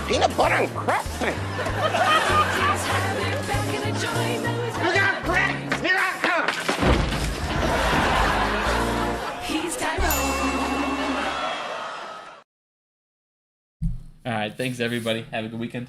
Peanut butter and crap. Look out, crack! Here I come! He's Tyrone. All right. Thanks, everybody. Have a good weekend.